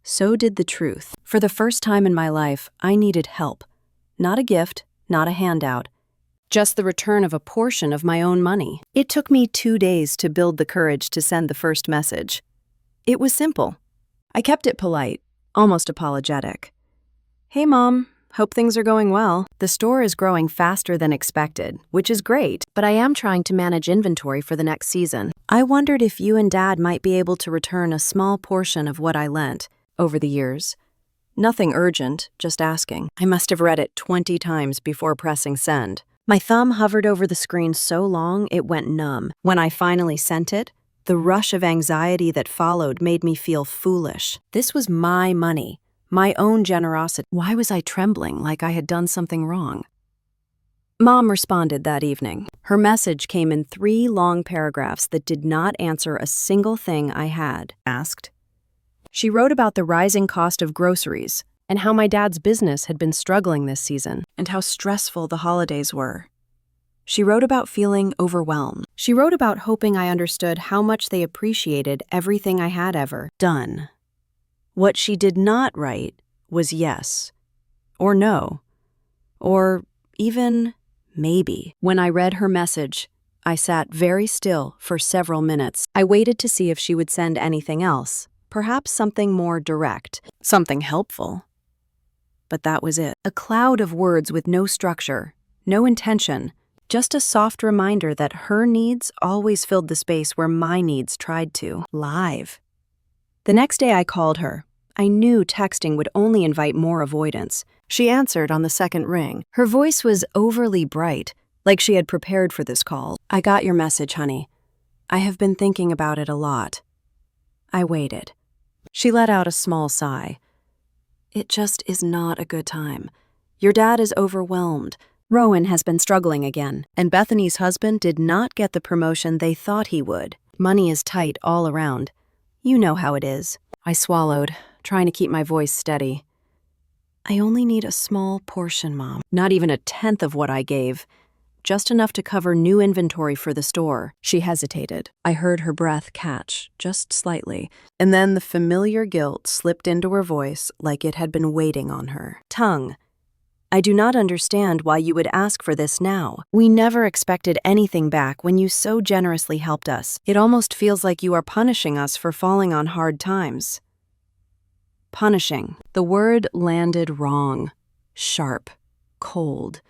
So did the truth. For the first time in my life, I needed help. Not a gift, not a handout. Just the return of a portion of my own money. It took me 2 days to build the courage to send the first message. It was simple. I kept it polite, almost apologetic. "Hey, Mom. Hope things are going well. The store is growing faster than expected, which is great, but I am trying to manage inventory for the next season. I wondered if you and Dad might be able to return a small portion of what I lent over the years. Nothing urgent, just asking." I must have read it 20 times before pressing send. My thumb hovered over the screen so long it went numb. When I finally sent it, the rush of anxiety that followed made me feel foolish. This was my money. My own generosity. Why was I trembling like I had done something wrong? Mom responded that evening. Her message came in 3 long paragraphs that did not answer a single thing I had asked. She wrote about the rising cost of groceries and how my dad's business had been struggling this season and how stressful the holidays were. She wrote about feeling overwhelmed. She wrote about hoping I understood how much they appreciated everything I had ever done. What she did not write was yes, or no, or even maybe. When I read her message, I sat very still for several minutes. I waited to see if she would send anything else, perhaps something more direct, something helpful. But that was it. A cloud of words with no structure, no intention, just a soft reminder that her needs always filled the space where my needs tried to. Live. The next day I called her. I knew texting would only invite more avoidance. She answered on the second ring. Her voice was overly bright, like she had prepared for this call. "I got your message, honey. I have been thinking about it a lot." I waited. She let out a small sigh. "It just is not a good time. Your dad is overwhelmed. Rowan has been struggling again, and Bethany's husband did not get the promotion they thought he would. Money is tight all around. You know how it is." I swallowed, trying to keep my voice steady. "I only need a small portion, Mom. Not even a tenth of what I gave. Just enough to cover new inventory for the store." She hesitated. I heard her breath catch, just slightly, and then the familiar guilt slipped into her voice like it had been waiting on her. "Tongue. I do not understand why you would ask for this now. We never expected anything back when you so generously helped us. It almost feels like you are punishing us for falling on hard times." Punishing. The word landed wrong. Sharp. Cold.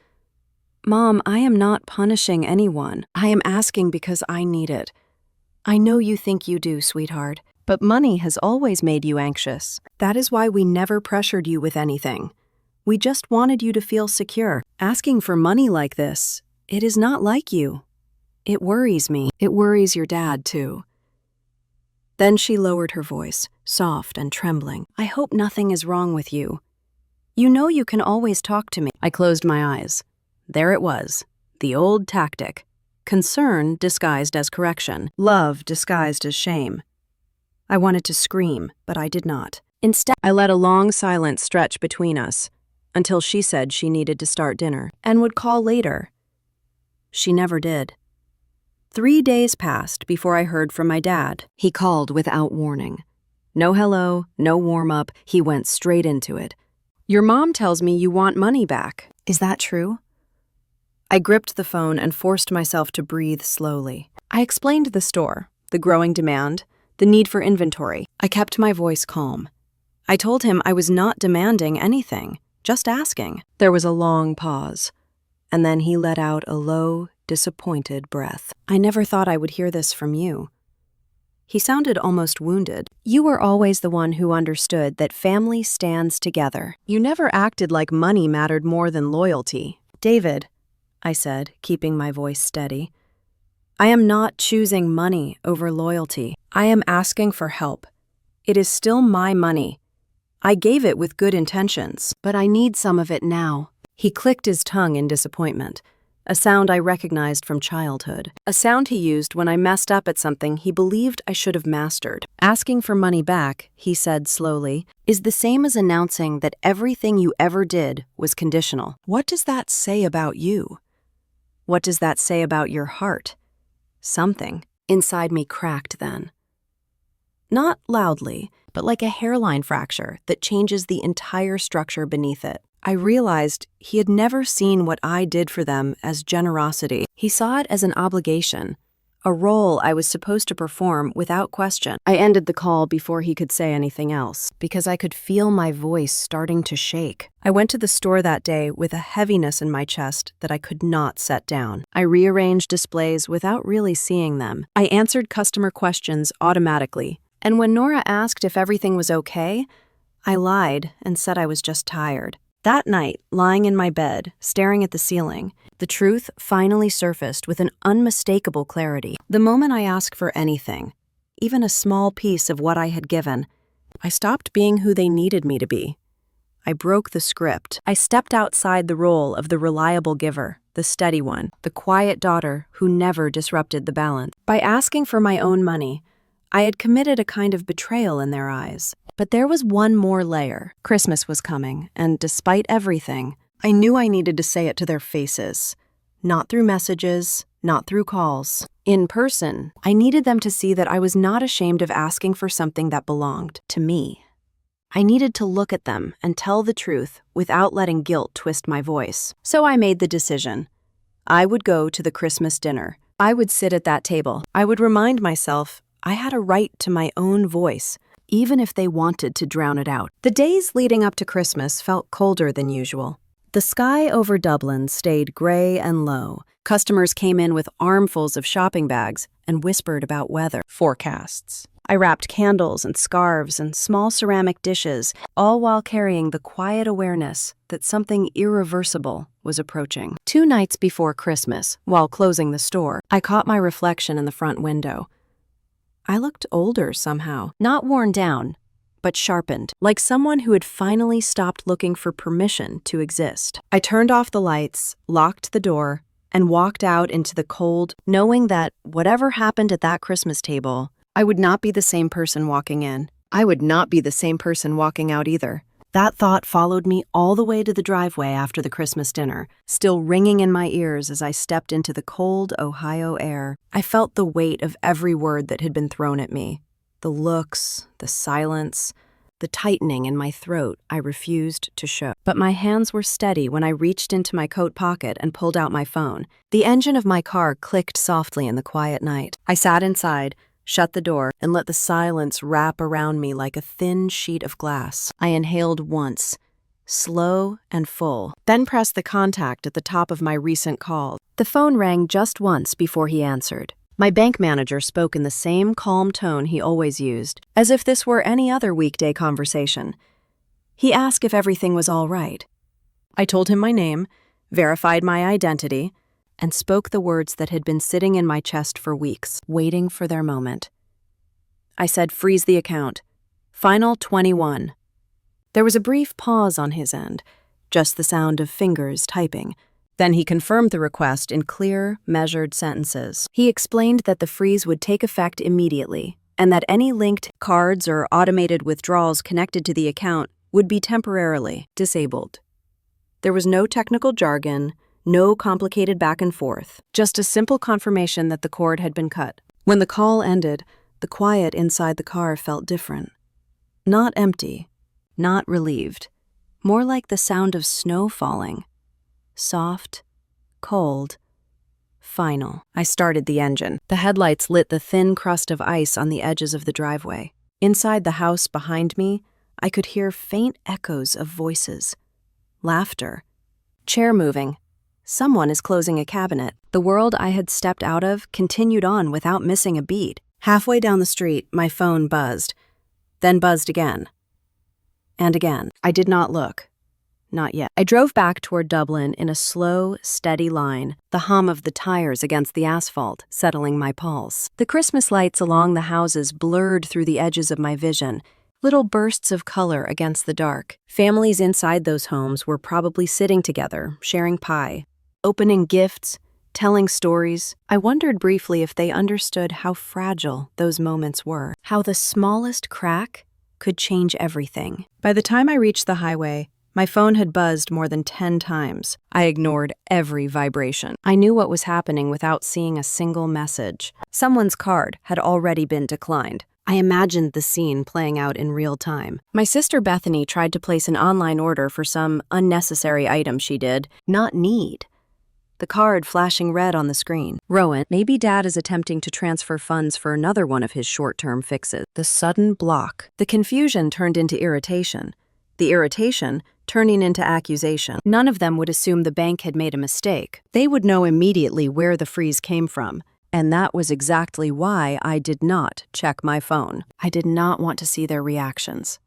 "Mom, I am not punishing anyone. I am asking because I need it. I know you think you do, sweetheart, but money has always made you anxious. That is why we never pressured you with anything. We just wanted you to feel secure. Asking for money like this, it is not like you. It worries me. It worries your dad, too." Then she lowered her voice, soft and trembling. "I hope nothing is wrong with you. You know you can always talk to me." I closed my eyes. There it was, the old tactic. Concern disguised as correction. Love disguised as shame. I wanted to scream, but I did not. Instead, I let a long silence stretch between us, until she said she needed to start dinner and would call later. She never did. 3 days passed before I heard from my dad. He called without warning. No hello, no warm-up, he went straight into it. "Your mom tells me you want money back. Is that true?" I gripped the phone and forced myself to breathe slowly. I explained the store, the growing demand, the need for inventory. I kept my voice calm. I told him I was not demanding anything, just asking. There was a long pause, and then he let out a low, disappointed breath. "I never thought I would hear this from you." He sounded almost wounded. "You were always the one who understood that family stands together. You never acted like money mattered more than loyalty." "David," I said, keeping my voice steady, "I am not choosing money over loyalty. I am asking for help. It is still my money. I gave it with good intentions, but I need some of it now." He clicked his tongue in disappointment, a sound I recognized from childhood, a sound he used when I messed up at something he believed I should have mastered. "Asking for money back," he said slowly, "is the same as announcing that everything you ever did was conditional. What does that say about you? What does that say about your heart?" Something inside me cracked then. Not loudly, but like a hairline fracture that changes the entire structure beneath it. I realized he had never seen what I did for them as generosity. He saw it as an obligation, a role I was supposed to perform without question. I ended the call before he could say anything else, because I could feel my voice starting to shake. I went to the store that day with a heaviness in my chest that I could not set down. I rearranged displays without really seeing them. I answered customer questions automatically, and when Nora asked if everything was okay, I lied and said I was just tired. That night, lying in my bed, staring at the ceiling, the truth finally surfaced with an unmistakable clarity. The moment I asked for anything, even a small piece of what I had given, I stopped being who they needed me to be. I broke the script. I stepped outside the role of the reliable giver, the steady one, the quiet daughter who never disrupted the balance. By asking for my own money, I had committed a kind of betrayal in their eyes. But there was one more layer. Christmas was coming, and despite everything, I knew I needed to say it to their faces. Not through messages, not through calls. In person, I needed them to see that I was not ashamed of asking for something that belonged to me. I needed to look at them and tell the truth without letting guilt twist my voice. So I made the decision. I would go to the Christmas dinner. I would sit at that table. I would remind myself I had a right to my own voice, even if they wanted to drown it out. The days leading up to Christmas felt colder than usual. The sky over Dublin stayed gray and low. Customers came in with armfuls of shopping bags and whispered about weather forecasts. I wrapped candles and scarves and small ceramic dishes, all while carrying the quiet awareness that something irreversible was approaching. 2 nights before Christmas, while closing the store, I caught my reflection in the front window. I looked older somehow, not worn down, but sharpened, like someone who had finally stopped looking for permission to exist. I turned off the lights, locked the door, and walked out into the cold, knowing that whatever happened at that Christmas table, I would not be the same person walking in. I would not be the same person walking out either. That thought followed me all the way to the driveway after the Christmas dinner, still ringing in my ears as I stepped into the cold Ohio air. I felt the weight of every word that had been thrown at me. The looks, the silence, the tightening in my throat I refused to show. But my hands were steady when I reached into my coat pocket and pulled out my phone. The engine of my car clicked softly in the quiet night. I sat inside, shut the door, and let the silence wrap around me like a thin sheet of glass. I inhaled once, slow and full, then pressed the contact at the top of my recent call. The phone rang just once before he answered. My bank manager spoke in the same calm tone he always used, as if this were any other weekday conversation. He asked if everything was all right. I told him my name, verified my identity, and spoke the words that had been sitting in my chest for weeks, waiting for their moment. I said, "Freeze the account. Final 21. There was a brief pause on his end, just the sound of fingers typing. Then he confirmed the request in clear, measured sentences. He explained that the freeze would take effect immediately, and that any linked cards or automated withdrawals connected to the account would be temporarily disabled. There was no technical jargon, no complicated back and forth, just a simple confirmation that the cord had been cut. When the call ended, the quiet inside the car felt different. Not empty, not relieved, more like the sound of snow falling. Soft, cold, final. I started the engine. The headlights lit the thin crust of ice on the edges of the driveway. Inside the house behind me, I could hear faint echoes of voices. Laughter. Chair moving. Someone is closing a cabinet. The world I had stepped out of continued on without missing a beat. Halfway down the street, my phone buzzed, then buzzed again. And again. I did not look. Not yet. I drove back toward Dublin in a slow, steady line, the hum of the tires against the asphalt settling my pulse. The Christmas lights along the houses blurred through the edges of my vision, little bursts of color against the dark. Families inside those homes were probably sitting together, sharing pie, opening gifts, telling stories. I wondered briefly if they understood how fragile those moments were, how the smallest crack could change everything. By the time I reached the highway, my phone had buzzed more than 10 times. I ignored every vibration. I knew what was happening without seeing a single message. Someone's card had already been declined. I imagined the scene playing out in real time. My sister Bethany tried to place an online order for some unnecessary item she did not need. The card flashing red on the screen. Rowan, maybe Dad is attempting to transfer funds for another one of his short-term fixes. The sudden block. The confusion turned into irritation. The irritation turning into accusation. None of them would assume the bank had made a mistake. They would know immediately where the freeze came from. And that was exactly why I did not check my phone. I did not want to see their reactions.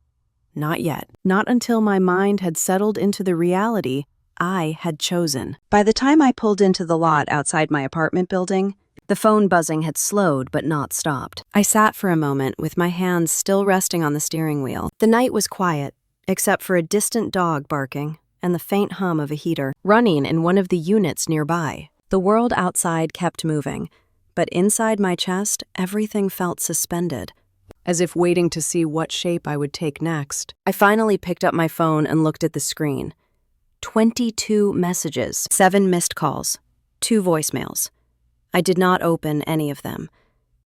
Not yet. Not until my mind had settled into the reality I had chosen. By the time I pulled into the lot outside my apartment building, the phone buzzing had slowed but not stopped. I sat for a moment with my hands still resting on the steering wheel. The night was quiet, except for a distant dog barking and the faint hum of a heater running in one of the units nearby. The world outside kept moving, but inside my chest, everything felt suspended, as if waiting to see what shape I would take next. I finally picked up my phone and looked at the screen. 22 messages, 7 missed calls, 2 voicemails. I did not open any of them.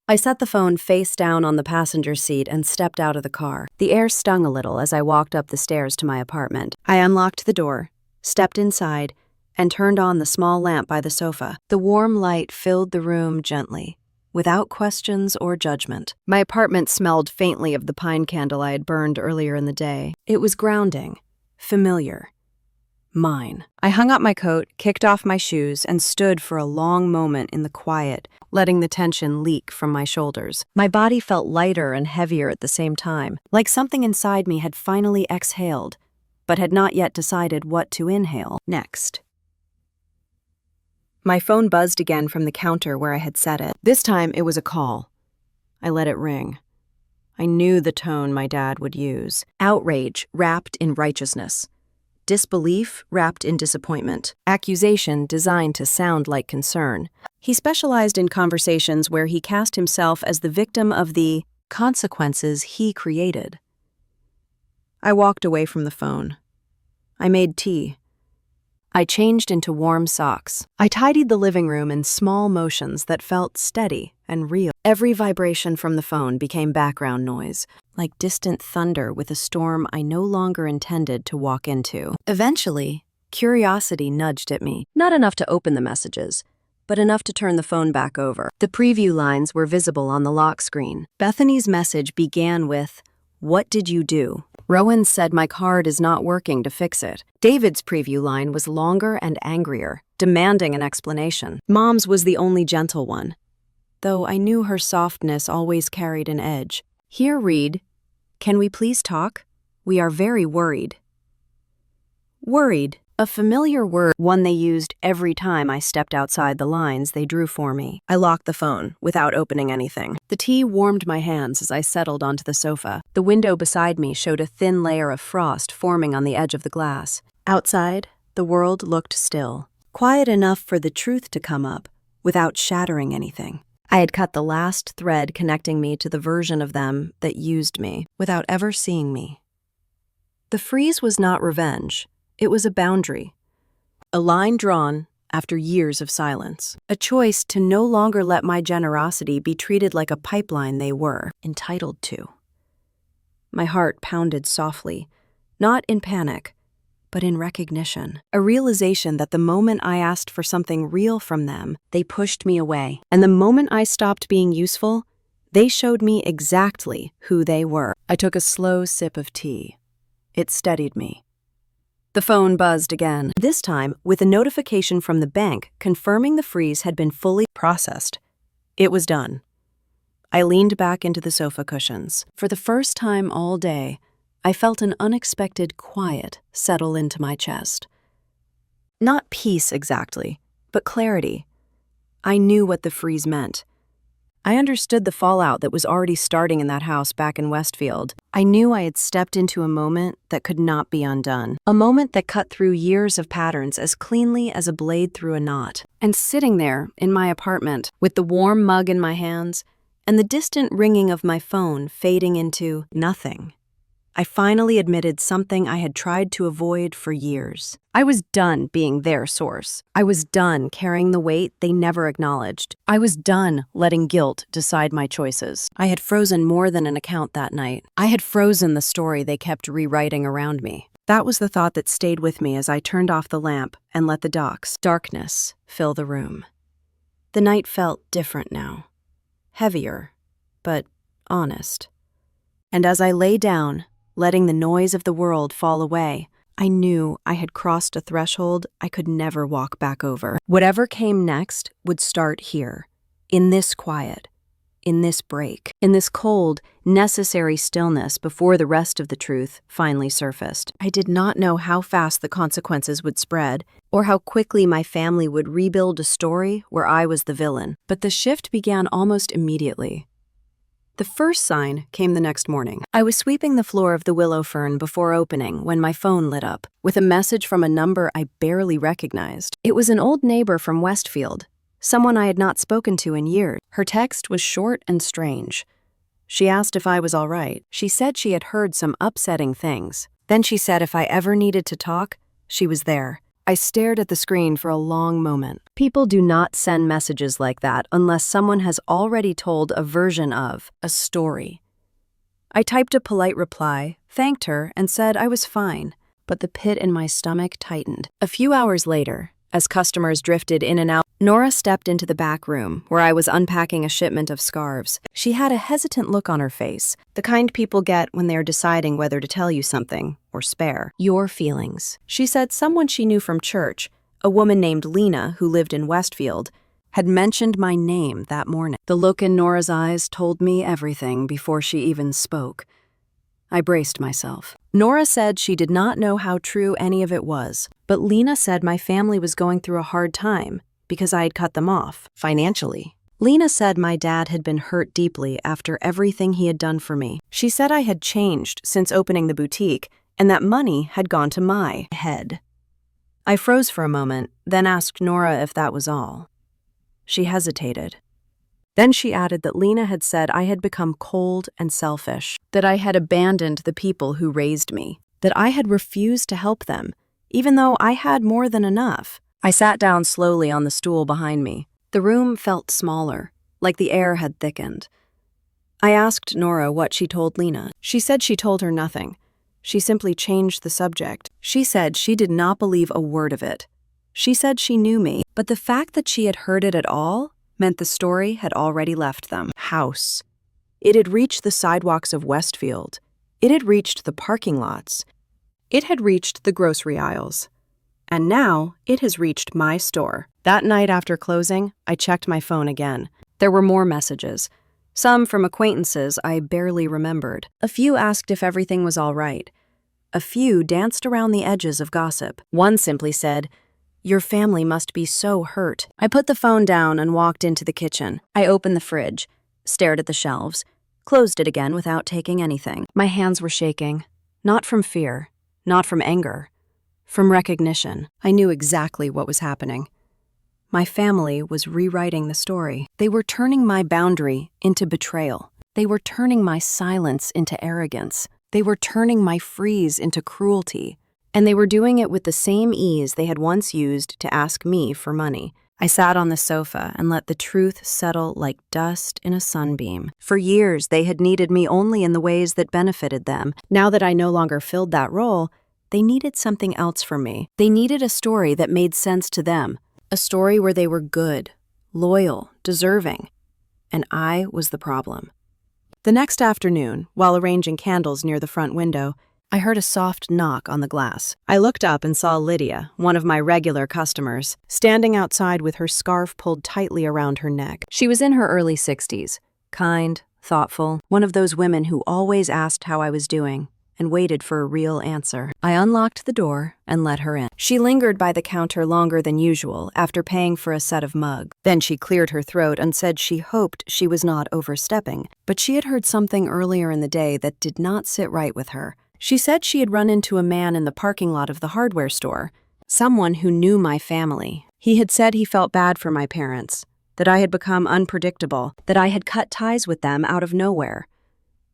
I set the phone face down on the passenger seat and stepped out of the car. The air stung a little as I walked up the stairs to my apartment. I unlocked the door, stepped inside, and turned on the small lamp by the sofa. The warm light filled the room gently, without questions or judgment. My apartment smelled faintly of the pine candle I had burned earlier in the day. It was grounding, familiar. Mine. I hung up my coat, kicked off my shoes, and stood for a long moment in the quiet, letting the tension leak from my shoulders. My body felt lighter and heavier at the same time, like something inside me had finally exhaled, but had not yet decided what to inhale next. My phone buzzed again from the counter where I had set it. This time it was a call. I let it ring. I knew the tone my dad would use. Outrage wrapped in righteousness. Disbelief wrapped in disappointment. Accusation designed to sound like concern. He specialized in conversations where he cast himself as the victim of the consequences he created. I walked away from the phone. I made tea. I changed into warm socks. I tidied the living room in small motions that felt steady and real. Every vibration from the phone became background noise, like distant thunder with a storm I no longer intended to walk into. Eventually, curiosity nudged at me. Not enough to open the messages, but enough to turn the phone back over. The preview lines were visible on the lock screen. Bethany's message began with, "What did you do?" Rowan said my card is not working to fix it. David's preview line was longer and angrier, demanding an explanation. Mom's was the only gentle one, though I knew her softness always carried an edge. Here read, "Can we please talk? We are very worried." Worried, a familiar word, one they used every time I stepped outside the lines they drew for me. I locked the phone without opening anything. The tea warmed my hands as I settled onto the sofa. The window beside me showed a thin layer of frost forming on the edge of the glass. Outside, the world looked still, quiet enough for the truth to come up without shattering anything. I had cut the last thread connecting me to the version of them that used me without ever seeing me. The freeze was not revenge. It was a boundary, a line drawn after years of silence, a choice to no longer let my generosity be treated like a pipeline they were entitled to. My heart pounded softly, not in panic, but in recognition, a realization that the moment I asked for something real from them, they pushed me away. And the moment I stopped being useful, they showed me exactly who they were. I took a slow sip of tea. It steadied me. The phone buzzed again, this time with a notification from the bank confirming the freeze had been fully processed. It was done. I leaned back into the sofa cushions. For the first time all day, I felt an unexpected quiet settle into my chest. Not peace exactly, but clarity. I knew what the freeze meant. I understood the fallout that was already starting in that house back in Westfield. I knew I had stepped into a moment that could not be undone. A moment that cut through years of patterns as cleanly as a blade through a knot. And sitting there in my apartment, with the warm mug in my hands, and the distant ringing of my phone fading into nothing, I finally admitted something I had tried to avoid for years. I was done being their source. I was done carrying the weight they never acknowledged. I was done letting guilt decide my choices. I had frozen more than an account that night. I had frozen the story they kept rewriting around me. That was the thought that stayed with me as I turned off the lamp and let the darkness fill the room. The night felt different now. Heavier, but honest. And as I lay down, letting the noise of the world fall away, I knew I had crossed a threshold I could never walk back over. Whatever came next would start here, in this quiet, in this break, in this cold, necessary stillness before the rest of the truth finally surfaced. I did not know how fast the consequences would spread, or how quickly my family would rebuild a story where I was the villain. But the shift began almost immediately. The first sign came the next morning. I was sweeping the floor of the willow fern before opening when my phone lit up with a message from a number I barely recognized. It was an old neighbor from Westfield, someone I had not spoken to in years. Her text was short and strange. She asked if I was all right. She said she had heard some upsetting things. Then she said if I ever needed to talk, she was there. I stared at the screen for a long moment. People do not send messages like that unless someone has already told a version of a story. I typed a polite reply, thanked her, and said I was fine, but the pit in my stomach tightened. A few hours later, as customers drifted in and out, Nora stepped into the back room where I was unpacking a shipment of scarves. She had a hesitant look on her face, the kind people get when they're deciding whether to tell you something or spare your feelings. She said someone she knew from church, a woman named Lena who lived in Westfield, had mentioned my name that morning. The look in Nora's eyes told me everything before she even spoke. I braced myself. Nora said she did not know how true any of it was, but Lena said my family was going through a hard time because I had cut them off, financially. Lena said my dad had been hurt deeply after everything he had done for me. She said I had changed since opening the boutique and that money had gone to my head. I froze for a moment, then asked Nora if that was all. She hesitated. Then she added that Lena had said I had become cold and selfish, that I had abandoned the people who raised me, that I had refused to help them, even though I had more than enough. I sat down slowly on the stool behind me. The room felt smaller, like the air had thickened. I asked Nora what she told Lena. She said she told her nothing. She simply changed the subject. She said she did not believe a word of it. She said she knew me, but the fact that she had heard it at all meant the story had already left them. House. It had reached the sidewalks of Westfield. It had reached the parking lots. It had reached the grocery aisles. And now it has reached my store. That night after closing, I checked my phone again. There were more messages. Some from acquaintances I barely remembered. A few asked if everything was all right. A few danced around the edges of gossip. One simply said, "Your family must be so hurt." I put the phone down and walked into the kitchen. I opened the fridge, stared at the shelves, closed it again without taking anything. My hands were shaking, not from fear, not from anger, from recognition. I knew exactly what was happening. My family was rewriting the story. They were turning my boundary into betrayal. They were turning my silence into arrogance. They were turning my freeze into cruelty. And they were doing it with the same ease they had once used to ask me for money. I sat on the sofa and let the truth settle like dust in a sunbeam. For years, they had needed me only in the ways that benefited them. Now that I no longer filled that role, they needed something else from me. They needed a story that made sense to them, a story where they were good, loyal, deserving. And I was the problem. The next afternoon, while arranging candles near the front window, I heard a soft knock on the glass. I looked up and saw Lydia, one of my regular customers, standing outside with her scarf pulled tightly around her neck. She was in her early 60s, kind, thoughtful, one of those women who always asked how I was doing and waited for a real answer. I unlocked the door and let her in. She lingered by the counter longer than usual after paying for a set of mugs. Then she cleared her throat and said she hoped she was not overstepping, but she had heard something earlier in the day that did not sit right with her. She said she had run into a man in the parking lot of the hardware store, someone who knew my family. He had said he felt bad for my parents, that I had become unpredictable, that I had cut ties with them out of nowhere.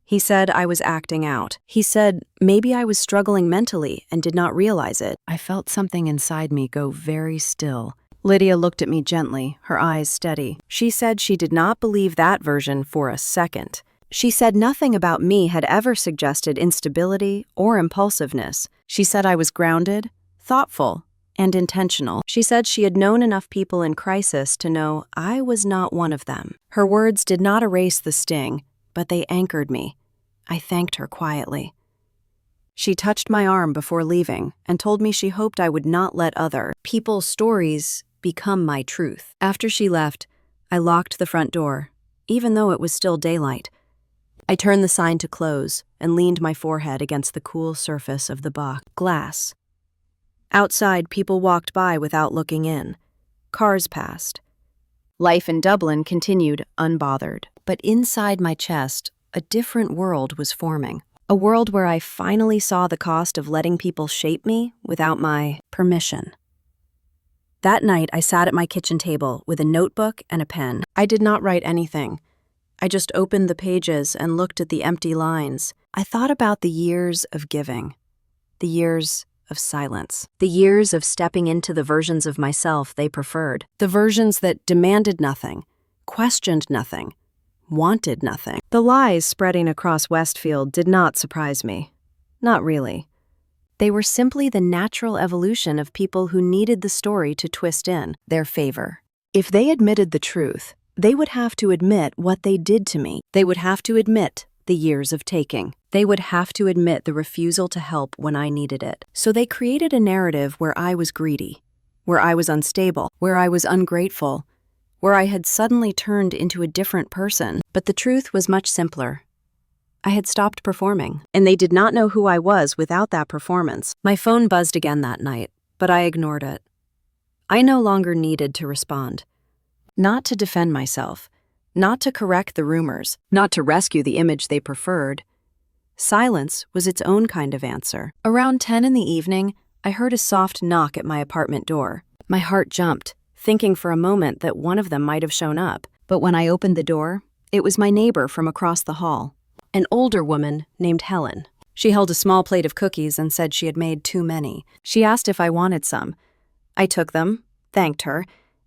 He said I was acting out. He said maybe I was struggling mentally and did not realize it. I felt something inside me go very still. Lydia looked at me gently, her eyes steady. She said she did not believe that version for a second. She said nothing about me had ever suggested instability or impulsiveness. She said I was grounded, thoughtful, and intentional. She said she had known enough people in crisis to know I was not one of them. Her words did not erase the sting, but they anchored me. I thanked her quietly. She touched my arm before leaving and told me she hoped I would not let other people's stories become my truth. After she left, I locked the front door, even though it was still daylight. I turned the sign to close and leaned my forehead against the cool surface of the glass. Outside, people walked by without looking in. Cars passed. Life in Dublin continued unbothered. But inside my chest, a different world was forming. A world where I finally saw the cost of letting people shape me without my permission. That night, I sat at my kitchen table with a notebook and a pen. I did not write anything. I just opened the pages and looked at the empty lines. I thought about the years of giving, the years of silence, the years of stepping into the versions of myself they preferred, the versions that demanded nothing, questioned nothing, wanted nothing. The lies spreading across Westfield did not surprise me. Not really. They were simply the natural evolution of people who needed the story to twist in their favor. If they admitted the truth, they would have to admit what they did to me. They would have to admit the years of taking. They would have to admit the refusal to help when I needed it. So they created a narrative where I was greedy, where I was unstable, where I was ungrateful, where I had suddenly turned into a different person. But the truth was much simpler. I had stopped performing, and they did not know who I was without that performance. My phone buzzed again that night, but I ignored it. I no longer needed to respond. Not to defend myself, not to correct the rumors, not to rescue the image they preferred. Silence was its own kind of answer. Around 10 in the evening, I heard a soft knock at my apartment door. My heart jumped, thinking for a moment that one of them might have shown up. But when I opened the door, it was my neighbor from across the hall, an older woman named Helen. She held a small plate of cookies and said she had made too many. She asked if I wanted some. I took them, thanked her,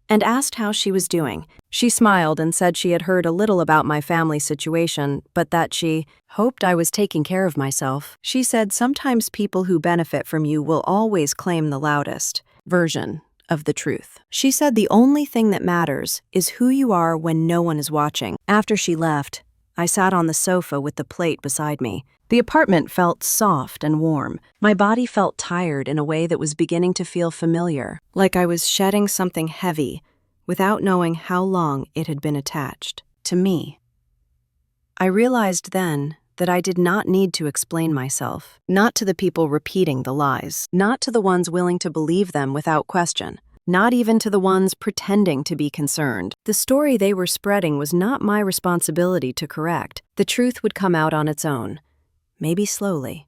and asked how she was doing. She smiled and said she had heard a little about my family situation, but that she hoped I was taking care of myself. She said sometimes people who benefit from you will always claim the loudest version of the truth. She said the only thing that matters is who you are when no one is watching. After she left, I sat on the sofa with the plate beside me. The apartment felt soft and warm. My body felt tired in a way that was beginning to feel familiar, like I was shedding something heavy without knowing how long it had been attached to me. I realized then that I did not need to explain myself, not to the people repeating the lies, not to the ones willing to believe them without question, not even to the ones pretending to be concerned. The story they were spreading was not my responsibility to correct. The truth would come out on its own. Maybe slowly,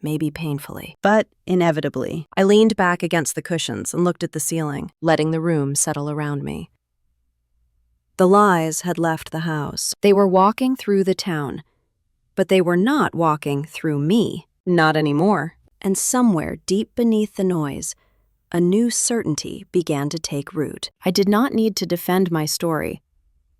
maybe painfully, but inevitably. I leaned back against the cushions and looked at the ceiling, letting the room settle around me. The lies had left the house. They were walking through the town, but they were not walking through me, not anymore. And somewhere deep beneath the noise, a new certainty began to take root. I did not need to defend my story.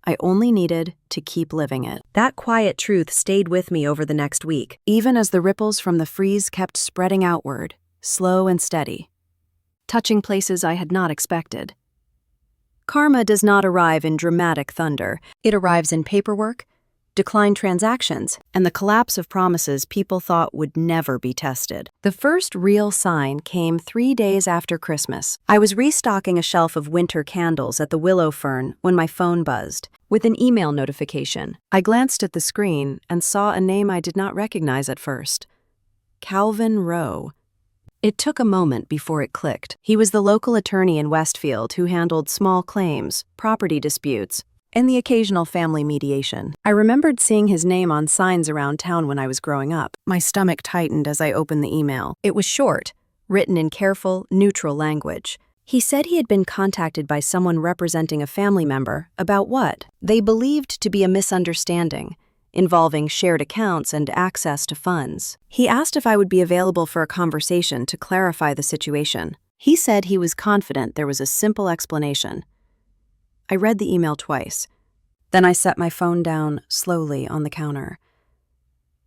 I only needed to keep living it. That quiet truth stayed with me over the next week, even as the ripples from the freeze kept spreading outward, slow and steady, touching places I had not expected. Karma does not arrive in dramatic thunder. It arrives in paperwork, declined transactions, and the collapse of promises people thought would never be tested. The first real sign came 3 days after Christmas. I was restocking a shelf of winter candles at the Willow Fern when my phone buzzed with an email notification. I glanced at the screen and saw a name I did not recognize at first. Calvin Rowe. It took a moment before it clicked. He was the local attorney in Westfield who handled small claims, property disputes, and the occasional family mediation. I remembered seeing his name on signs around town when I was growing up. My stomach tightened as I opened the email. It was short, written in careful, neutral language. He said he had been contacted by someone representing a family member about what they believed to be a misunderstanding, involving shared accounts and access to funds. He asked if I would be available for a conversation to clarify the situation. He said he was confident there was a simple explanation. I read the email twice. Then I set my phone down slowly on the counter.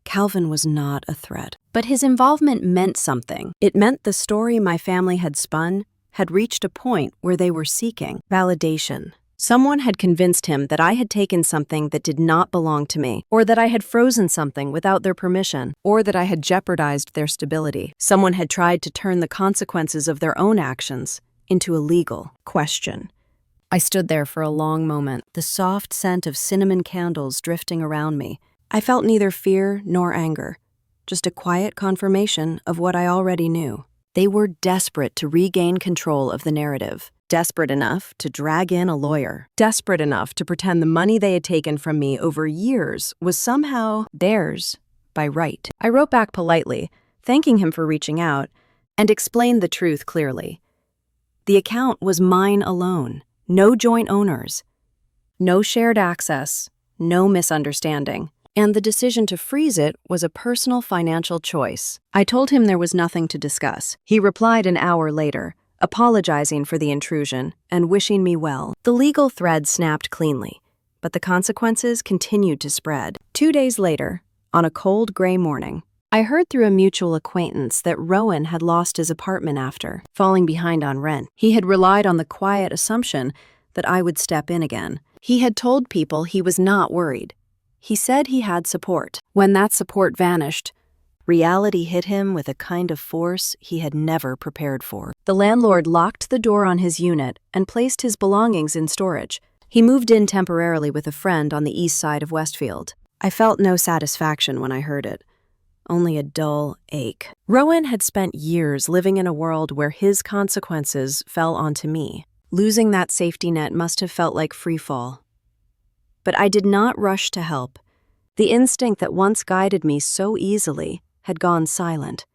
Calvin was not a threat, but his involvement meant something. It meant the story my family had spun had reached a point where they were seeking validation. Someone had convinced him that I had taken something that did not belong to me, or that I had frozen something without their permission, or that I had jeopardized their stability. Someone had tried to turn the consequences of their own actions into a legal question. I stood there for a long moment, the soft scent of cinnamon candles drifting around me. I felt neither fear nor anger, just a quiet confirmation of what I already knew. They were desperate to regain control of the narrative, desperate enough to drag in a lawyer, desperate enough to pretend the money they had taken from me over years was somehow theirs by right. I wrote back politely, thanking him for reaching out, and explained the truth clearly. The account was mine alone, no joint owners, no shared access, no misunderstanding. And the decision to freeze it was a personal financial choice. I told him there was nothing to discuss. He replied an hour later, apologizing for the intrusion and wishing me well. The legal thread snapped cleanly, but the consequences continued to spread. 2 days later, on a cold gray morning, I heard through a mutual acquaintance that Rowan had lost his apartment after falling behind on rent. He had relied on the quiet assumption that I would step in again. He had told people he was not worried. He said he had support. When that support vanished, reality hit him with a kind of force he had never prepared for. The landlord locked the door on his unit and placed his belongings in storage. He moved in temporarily with a friend on the east side of Westfield. I felt no satisfaction when I heard it, only a dull ache. Rowan had spent years living in a world where his consequences fell onto me. Losing that safety net must have felt like free fall. But I did not rush to help. The instinct that once guided me so easily had gone silent.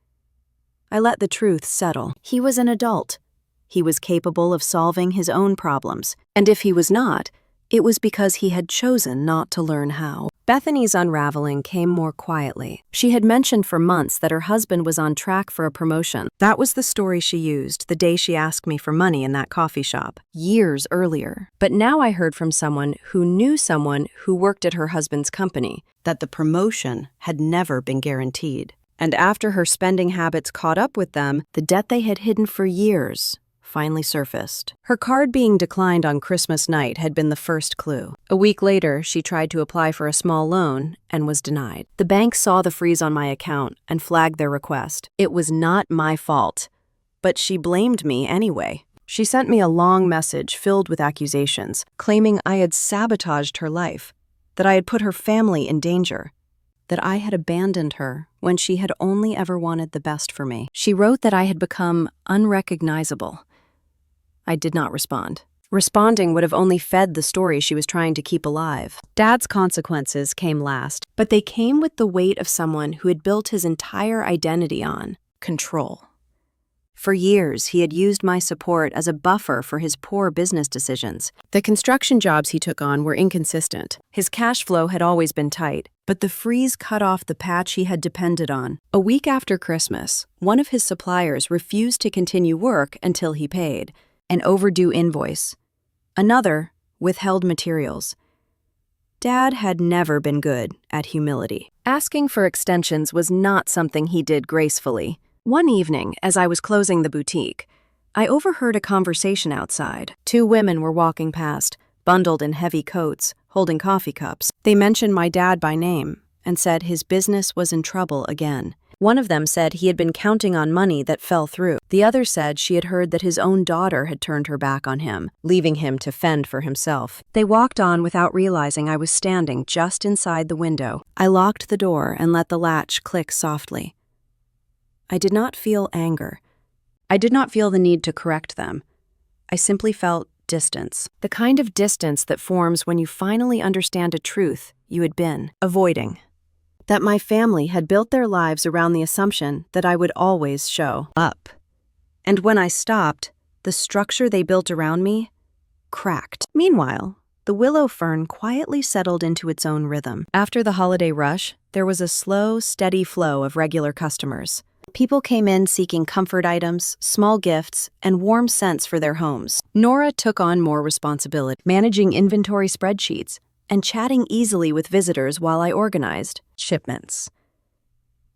I let the truth settle. He was an adult. He was capable of solving his own problems. And if he was not, it was because he had chosen not to learn how. Bethany's unraveling came more quietly. She had mentioned for months that her husband was on track for a promotion. That was the story she used the day she asked me for money in that coffee shop, years earlier. But now I heard from someone who knew someone who worked at her husband's company that the promotion had never been guaranteed. And after her spending habits caught up with them, the debt they had hidden for years finally surfaced. Her card being declined on Christmas night had been the first clue. A week later, she tried to apply for a small loan and was denied. The bank saw the freeze on my account and flagged their request. It was not my fault, but she blamed me anyway. She sent me a long message filled with accusations, claiming I had sabotaged her life, that I had put her family in danger, that I had abandoned her when she had only ever wanted the best for me. She wrote that I had become unrecognizable. I did not respond. Responding would have only fed the story she was trying to keep alive. Dad's consequences came last, but they came with the weight of someone who had built his entire identity on control. For years, he had used my support as a buffer for his poor business decisions. The construction jobs he took on were inconsistent. His cash flow had always been tight, but the freeze cut off the patch he had depended on. A week after Christmas, one of his suppliers refused to continue work until he paid, an overdue invoice. Another withheld materials. Dad had never been good at humility. Asking for extensions was not something he did gracefully. One evening, as I was closing the boutique, I overheard a conversation outside. 2 women were walking past, bundled in heavy coats, holding coffee cups. They mentioned my dad by name and said his business was in trouble again. One of them said he had been counting on money that fell through. The other said she had heard that his own daughter had turned her back on him, leaving him to fend for himself. They walked on without realizing I was standing just inside the window. I locked the door and let the latch click softly. I did not feel anger. I did not feel the need to correct them. I simply felt distance. The kind of distance that forms when you finally understand a truth you had been avoiding. That my family had built their lives around the assumption that I would always show up. And when I stopped, the structure they built around me cracked. Meanwhile, the willow fern quietly settled into its own rhythm. After the holiday rush, there was a slow, steady flow of regular customers. People came in seeking comfort items, small gifts, and warm scents for their homes. Nora took on more responsibility, managing inventory spreadsheets and chatting easily with visitors while I organized shipments.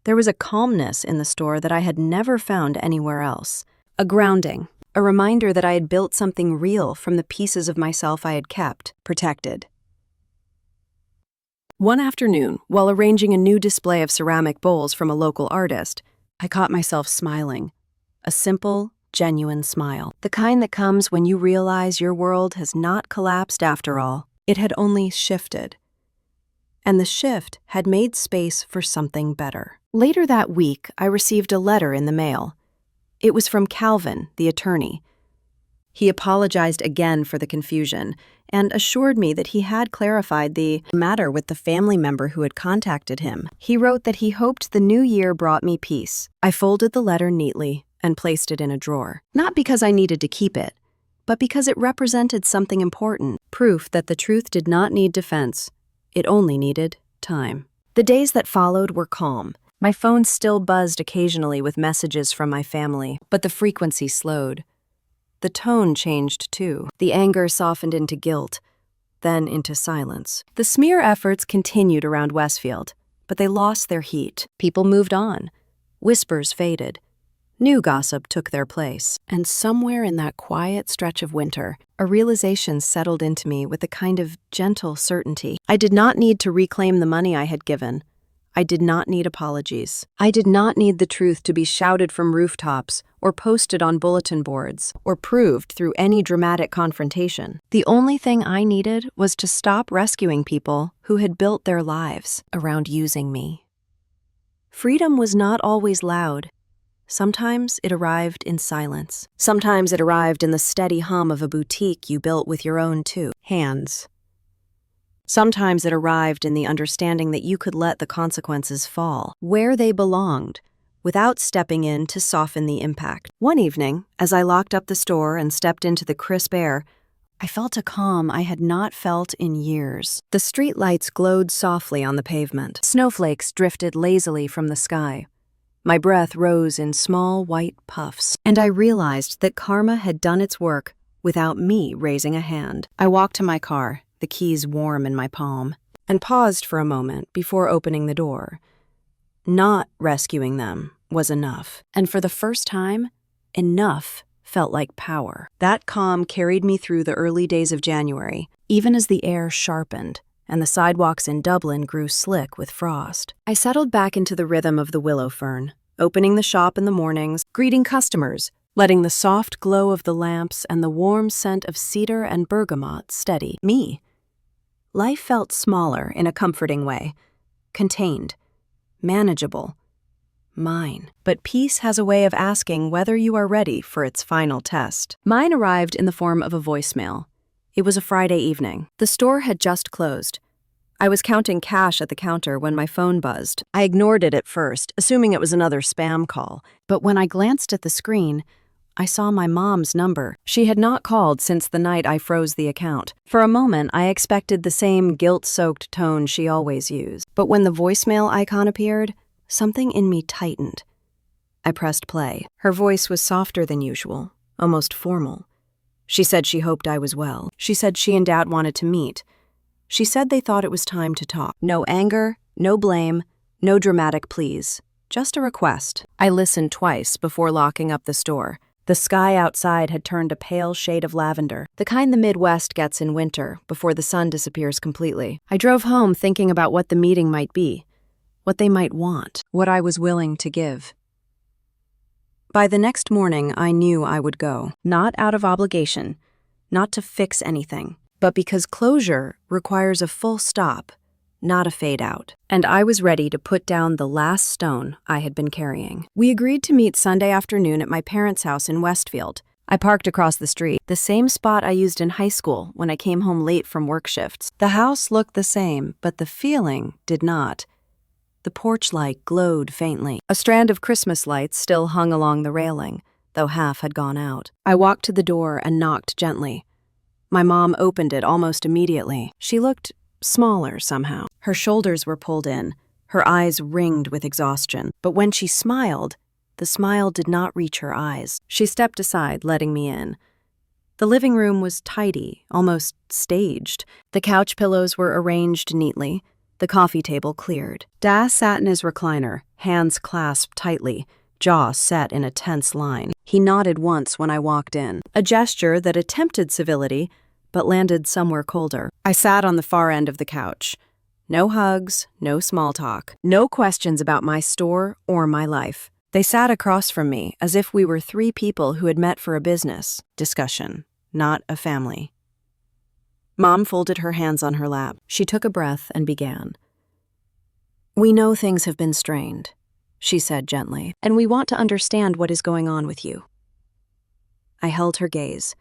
There was a calmness in the store that I had never found anywhere else. A grounding, a reminder that I had built something real from the pieces of myself I had kept, protected. One afternoon, while arranging a new display of ceramic bowls from a local artist, I caught myself smiling. A simple, genuine smile. The kind that comes when you realize your world has not collapsed after all. It had only shifted. And the shift had made space for something better. Later that week, I received a letter in the mail. It was from Calvin, the attorney. He apologized again for the confusion and assured me that he had clarified the matter with the family member who had contacted him. He wrote that he hoped the new year brought me peace. I folded the letter neatly and placed it in a drawer. Not because I needed to keep it, but because it represented something important, proof that the truth did not need defense. It only needed time. The days that followed were calm. My phone still buzzed occasionally with messages from my family, but the frequency slowed. The tone changed too. The anger softened into guilt, then into silence. The smear efforts continued around Westfield, but they lost their heat. People moved on. Whispers faded. New gossip took their place. And somewhere in that quiet stretch of winter, a realization settled into me with a kind of gentle certainty. I did not need to reclaim the money I had given. I did not need apologies. I did not need the truth to be shouted from rooftops or posted on bulletin boards or proved through any dramatic confrontation. The only thing I needed was to stop rescuing people who had built their lives around using me. Freedom was not always loud. Sometimes it arrived in silence. Sometimes it arrived in the steady hum of a boutique you built with your own two hands. Sometimes it arrived in the understanding that you could let the consequences fall where they belonged, without stepping in to soften the impact. One evening, as I locked up the store and stepped into the crisp air, I felt a calm I had not felt in years. The street lights glowed softly on the pavement. Snowflakes drifted lazily from the sky. My breath rose in small white puffs, and I realized that karma had done its work without me raising a hand. I walked to my car, the keys warm in my palm, and paused for a moment before opening the door. Not rescuing them was enough, and for the first time, enough felt like power. That calm carried me through the early days of January, even as the air sharpened and the sidewalks in Dublin grew slick with frost. I settled back into the rhythm of the willow fern, opening the shop in the mornings, greeting customers, letting the soft glow of the lamps and the warm scent of cedar and bergamot steady me. Life felt smaller in a comforting way, contained, manageable, mine. But peace has a way of asking whether you are ready for its final test. Mine arrived in the form of a voicemail. It was a Friday evening. The store had just closed. I was counting cash at the counter when my phone buzzed. I ignored it at first, assuming it was another spam call. But when I glanced at the screen, I saw my mom's number. She had not called since the night I froze the account. For a moment, I expected the same guilt-soaked tone she always used. But when the voicemail icon appeared, something in me tightened. I pressed play. Her voice was softer than usual, almost formal. She said she hoped I was well. She said she and Dad wanted to meet. She said they thought it was time to talk. No anger, no blame, no dramatic pleas. Just a request. I listened twice before locking up the store. The sky outside had turned a pale shade of lavender, the kind the Midwest gets in winter before the sun disappears completely. I drove home thinking about what the meeting might be, what they might want, what I was willing to give. By the next morning, I knew I would go, not out of obligation, not to fix anything, but because closure requires a full stop, not a fade out. And I was ready to put down the last stone I had been carrying. We agreed to meet Sunday afternoon at my parents' house in Westfield. I parked across the street, the same spot I used in high school when I came home late from work shifts. The house looked the same, but the feeling did not. The porch light glowed faintly. A strand of Christmas lights still hung along the railing, though half had gone out. I walked to the door and knocked gently. My mom opened it almost immediately. She looked smaller somehow. Her shoulders were pulled in, her eyes ringed with exhaustion. But when she smiled, the smile did not reach her eyes. She stepped aside, letting me in. The living room was tidy, almost staged. The couch pillows were arranged neatly, the coffee table cleared. Dad sat in his recliner, hands clasped tightly, jaw set in a tense line. He nodded once when I walked in, a gesture that attempted civility, but landed somewhere colder. I sat on the far end of the couch. No hugs, no small talk, no questions about my store or my life. They sat across from me as if we were three people who had met for a business discussion, not a family. Mom folded her hands on her lap. She took a breath and began. "We know things have been strained," she said gently, "and we want to understand what is going on with you." I held her gaze.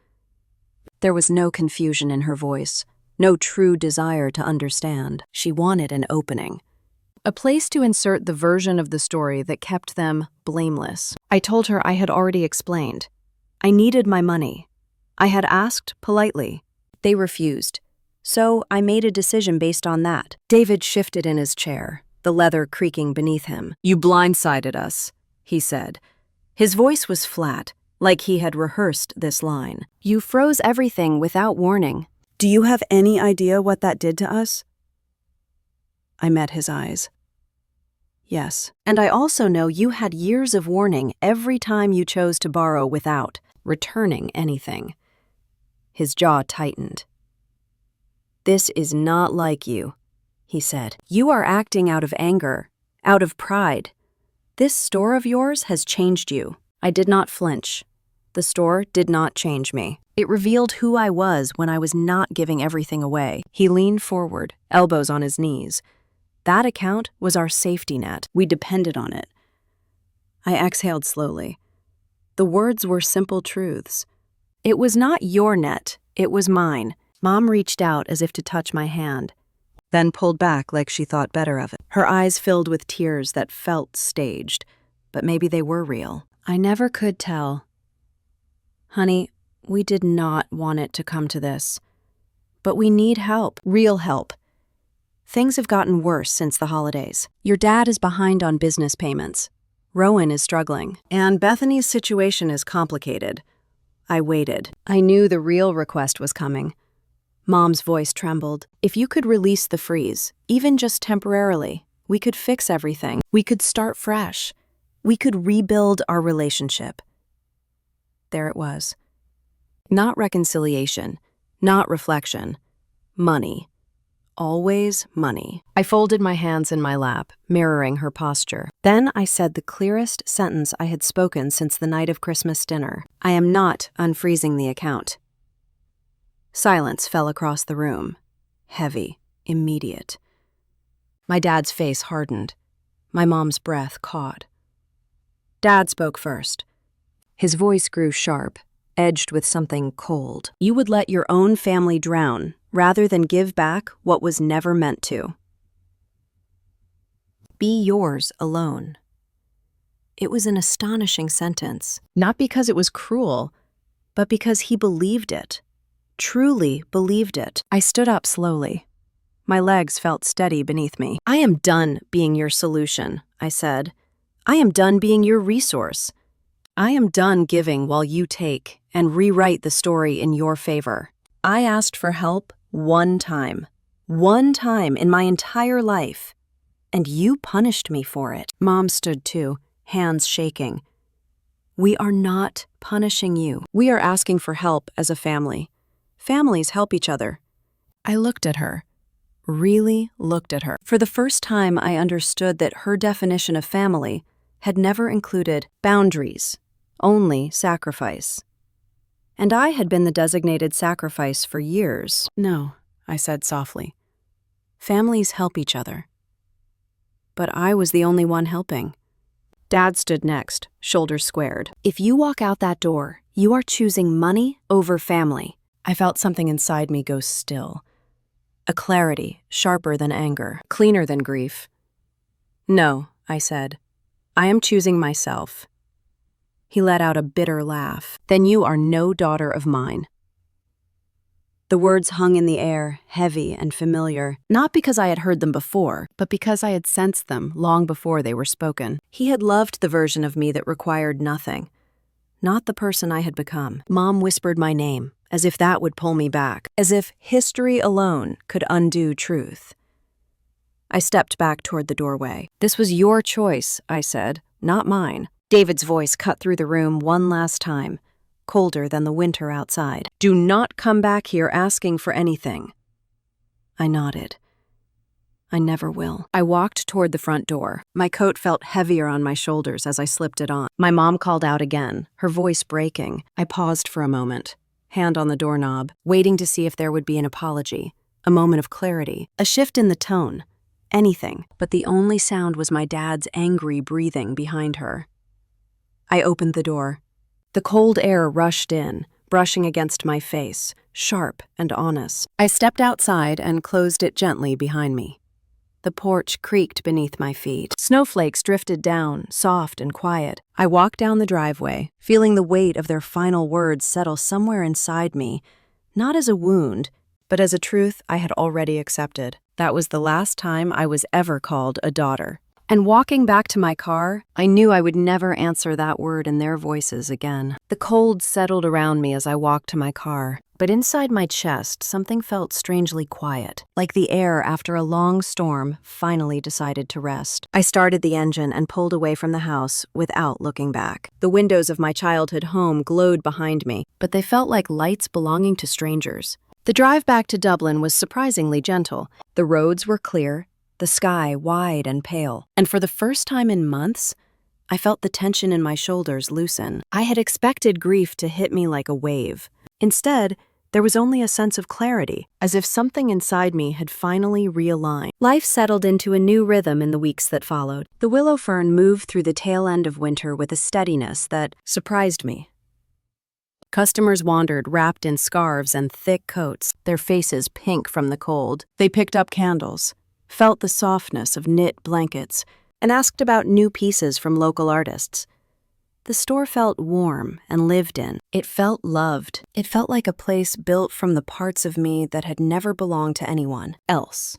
There was no confusion in her voice, no true desire to understand. She wanted an opening, a place to insert the version of the story that kept them blameless. I told her I had already explained. I needed my money. I had asked politely. They refused. So I made a decision based on that. David shifted in his chair, the leather creaking beneath him. "You blindsided us," he said. His voice was flat, like he had rehearsed this line. "You froze everything without warning. Do you have any idea what that did to us?" I met his eyes. "Yes. And I also know you had years of warning every time you chose to borrow without returning anything." His jaw tightened. "This is not like you," he said. "You are acting out of anger, out of pride. This store of yours has changed you." I did not flinch. The store did not change me. It revealed who I was when I was not giving everything away. He leaned forward, elbows on his knees. That account was our safety net. We depended on it. I exhaled slowly. The words were simple truths. It was not your net, it was mine. Mom reached out as if to touch my hand, then pulled back like she thought better of it. Her eyes filled with tears that felt staged, but maybe they were real. I never could tell. "Honey, we did not want it to come to this. But we need help, real help. Things have gotten worse since the holidays. Your dad is behind on business payments. Rowan is struggling. And Bethany's situation is complicated." I waited. I knew the real request was coming. Mom's voice trembled. "If you could release the freeze, even just temporarily, we could fix everything. We could start fresh. We could rebuild our relationship." There it was. Not reconciliation, not reflection. Money. Always money. I folded my hands in my lap, mirroring her posture. Then I said the clearest sentence I had spoken since the night of Christmas dinner. "I am not unfreezing the account." Silence fell across the room. Heavy, immediate. My dad's face hardened. My mom's breath caught. Dad spoke first. His voice grew sharp, edged with something cold. "You would let your own family drown rather than give back what was never meant to. Be yours alone." It was an astonishing sentence, not because it was cruel, but because he believed it, truly believed it. I stood up slowly. My legs felt steady beneath me. "I am done being your solution," I said. "I am done being your resource. I am done giving while you take and rewrite the story in your favor. I asked for help one time in my entire life, and you punished me for it." Mom stood too, hands shaking. "We are not punishing you. We are asking for help as a family. Families help each other." I looked at her, really looked at her. For the first time, I understood that her definition of family had never included boundaries, only sacrifice. And I had been the designated sacrifice for years. "No," I said softly. "Families help each other." But I was the only one helping. Dad stood next, shoulders squared. "If you walk out that door, you are choosing money over family." I felt something inside me go still. A clarity, sharper than anger, cleaner than grief. "No," I said. "I am choosing myself." He let out a bitter laugh. "Then you are no daughter of mine." The words hung in the air, heavy and familiar, not because I had heard them before, but because I had sensed them long before they were spoken. He had loved the version of me that required nothing, not the person I had become. Mom whispered my name, as if that would pull me back, as if history alone could undo truth. I stepped back toward the doorway. "This was your choice," I said, "not mine." David's voice cut through the room one last time, colder than the winter outside. "Do not come back here asking for anything." I nodded. "I never will." I walked toward the front door. My coat felt heavier on my shoulders as I slipped it on. My mom called out again, her voice breaking. I paused for a moment, hand on the doorknob, waiting to see if there would be an apology, a moment of clarity, a shift in the tone, anything. But the only sound was my dad's angry breathing behind her. I opened the door. The cold air rushed in, brushing against my face, sharp and honest. I stepped outside and closed it gently behind me. The porch creaked beneath my feet. Snowflakes drifted down, soft and quiet. I walked down the driveway, feeling the weight of their final words settle somewhere inside me, not as a wound, but as a truth I had already accepted. That was the last time I was ever called a daughter. And walking back to my car, I knew I would never answer that word in their voices again. The cold settled around me as I walked to my car, but inside my chest, something felt strangely quiet, like the air after a long storm finally decided to rest. I started the engine and pulled away from the house without looking back. The windows of my childhood home glowed behind me, but they felt like lights belonging to strangers. The drive back to Dublin was surprisingly gentle. The roads were clear, the sky wide and pale, and for the first time in months, I felt the tension in my shoulders loosen. I had expected grief to hit me like a wave. Instead, there was only a sense of clarity, as if something inside me had finally realigned. Life settled into a new rhythm in the weeks that followed. The willow fern moved through the tail end of winter with a steadiness that surprised me. Customers wandered wrapped in scarves and thick coats, their faces pink from the cold. They picked up candles, felt the softness of knit blankets, and asked about new pieces from local artists. The store felt warm and lived in. It felt loved. It felt like a place built from the parts of me that had never belonged to anyone else.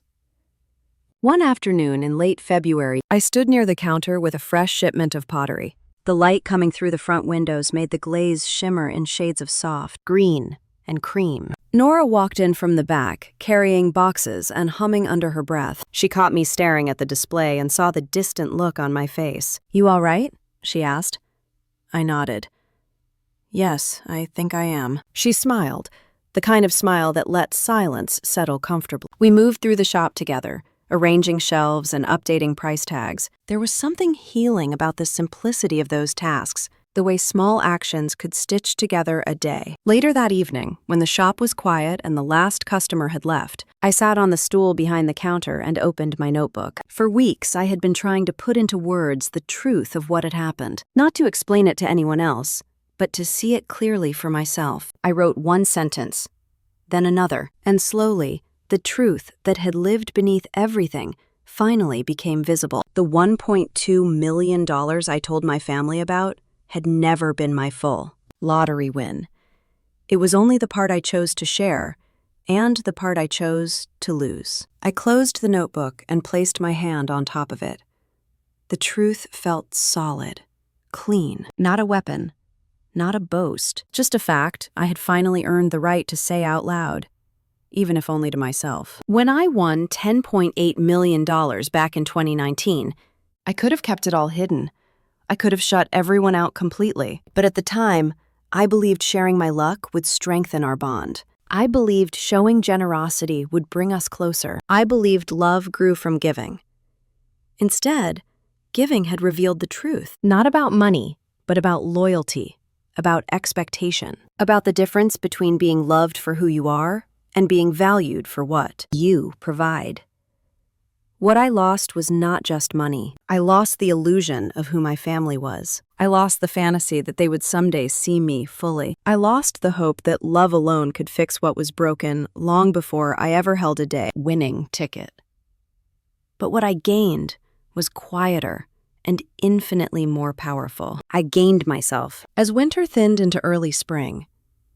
One afternoon in late February, I stood near the counter with a fresh shipment of pottery. The light coming through the front windows made the glaze shimmer in shades of soft green and cream. Nora walked in from the back, carrying boxes and humming under her breath. She caught me staring at the display and saw the distant look on my face. "You all right?" she asked. I nodded. "Yes, I think I am." She smiled, the kind of smile that lets silence settle comfortably. We moved through the shop together, arranging shelves and updating price tags. There was something healing about the simplicity of those tasks, the way small actions could stitch together a day. Later that evening, when the shop was quiet and the last customer had left, I sat on the stool behind the counter and opened my notebook. For weeks, I had been trying to put into words the truth of what had happened, not to explain it to anyone else, but to see it clearly for myself. I wrote one sentence, then another, and slowly, the truth that had lived beneath everything finally became visible. The $1.2 million I told my family about had never been my full lottery win. It was only the part I chose to share and the part I chose to lose. I closed the notebook and placed my hand on top of it. The truth felt solid, clean, not a weapon, not a boast, just a fact I had finally earned the right to say out loud, even if only to myself. When I won $10.8 million back in 2019, I could have kept it all hidden. I could have shut everyone out completely. But at the time, I believed sharing my luck would strengthen our bond. I believed showing generosity would bring us closer. I believed love grew from giving. Instead, giving had revealed the truth, not about money, but about loyalty, about expectation, about the difference between being loved for who you are and being valued for what you provide. What I lost was not just money. I lost the illusion of who my family was. I lost the fantasy that they would someday see me fully. I lost the hope that love alone could fix what was broken long before I ever held a winning ticket. But what I gained was quieter and infinitely more powerful. I gained myself. As winter thinned into early spring,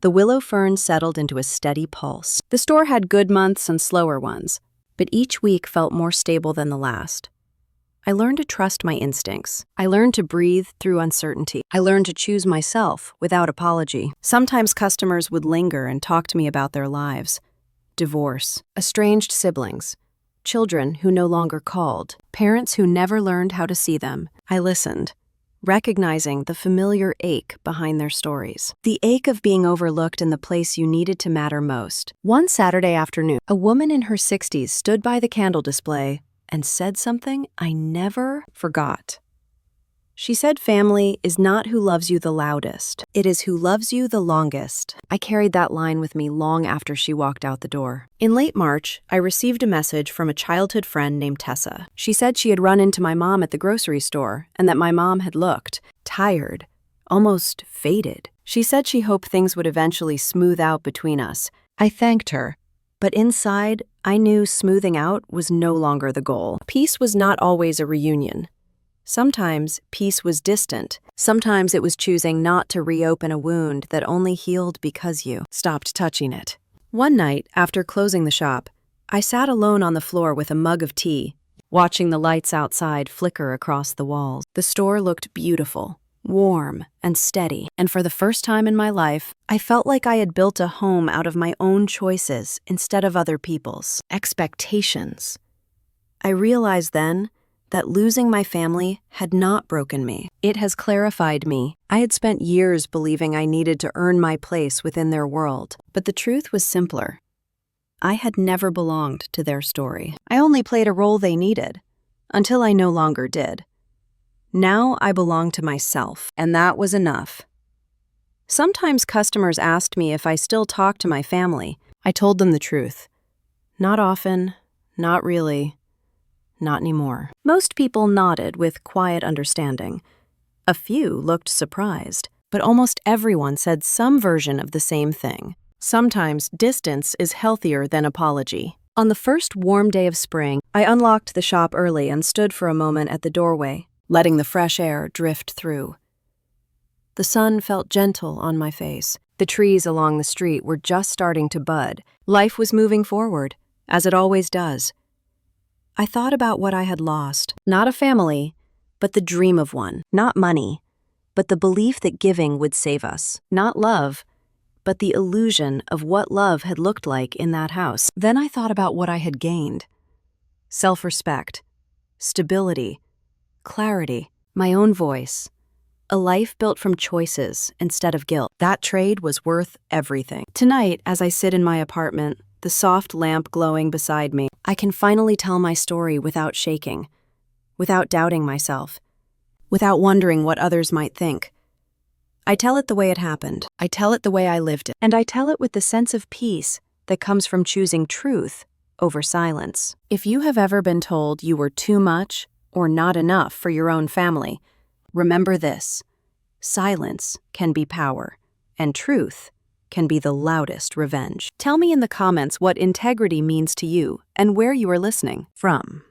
The willow fern settled into a steady pulse. The store had good months and slower ones, but each week felt more stable than the last. I learned to trust my instincts. I learned to breathe through uncertainty. I learned to choose myself without apology. Sometimes customers would linger and talk to me about their lives. Divorce, estranged siblings, children who no longer called, parents who never learned how to see them. I listened, recognizing the familiar ache behind their stories. The ache of being overlooked in the place you needed to matter most. One Saturday afternoon, a woman in her 60s stood by the candle display and said something I never forgot. She said family is not who loves you the loudest, it is who loves you the longest. I carried that line with me long after she walked out the door. In late March, I received a message from a childhood friend named Tessa. She said she had run into my mom at the grocery store and that my mom had looked tired, almost faded. She said she hoped things would eventually smooth out between us. I thanked her, but inside, I knew smoothing out was no longer the goal. Peace was not always a reunion. Sometimes peace was distant. Sometimes it was choosing not to reopen a wound that only healed because you stopped touching it. One night, after closing the shop, I sat alone on the floor with a mug of tea, watching the lights outside flicker across the walls. The store looked beautiful, warm, and steady, and for the first time in my life, I felt like I had built a home out of my own choices instead of other people's expectations. I realized then that losing my family had not broken me. It has clarified me. I had spent years believing I needed to earn my place within their world, but the truth was simpler. I had never belonged to their story. I only played a role they needed, until I no longer did. Now I belong to myself, and that was enough. Sometimes customers asked me if I still talked to my family. I told them the truth. Not often, not really. Not anymore. Most people nodded with quiet understanding. A few looked surprised, but almost everyone said some version of the same thing. Sometimes distance is healthier than apology. On the first warm day of spring, I unlocked the shop early and stood for a moment at the doorway, letting the fresh air drift through. The sun felt gentle on my face. The trees along the street were just starting to bud. Life was moving forward, as it always does. I thought about what I had lost. Not a family, but the dream of one. Not money, but the belief that giving would save us. Not love, but the illusion of what love had looked like in that house. Then I thought about what I had gained. Self-respect, stability, clarity, my own voice. A life built from choices instead of guilt. That trade was worth everything. Tonight, as I sit in my apartment, the soft lamp glowing beside me, I can finally tell my story without shaking, without doubting myself, without wondering what others might think. I tell it the way it happened. I tell it the way I lived it. And I tell it with the sense of peace that comes from choosing truth over silence. If you have ever been told you were too much or not enough for your own family, remember this: silence can be power, and truth can be the loudest revenge. Tell me in the comments what integrity means to you and where you are listening from.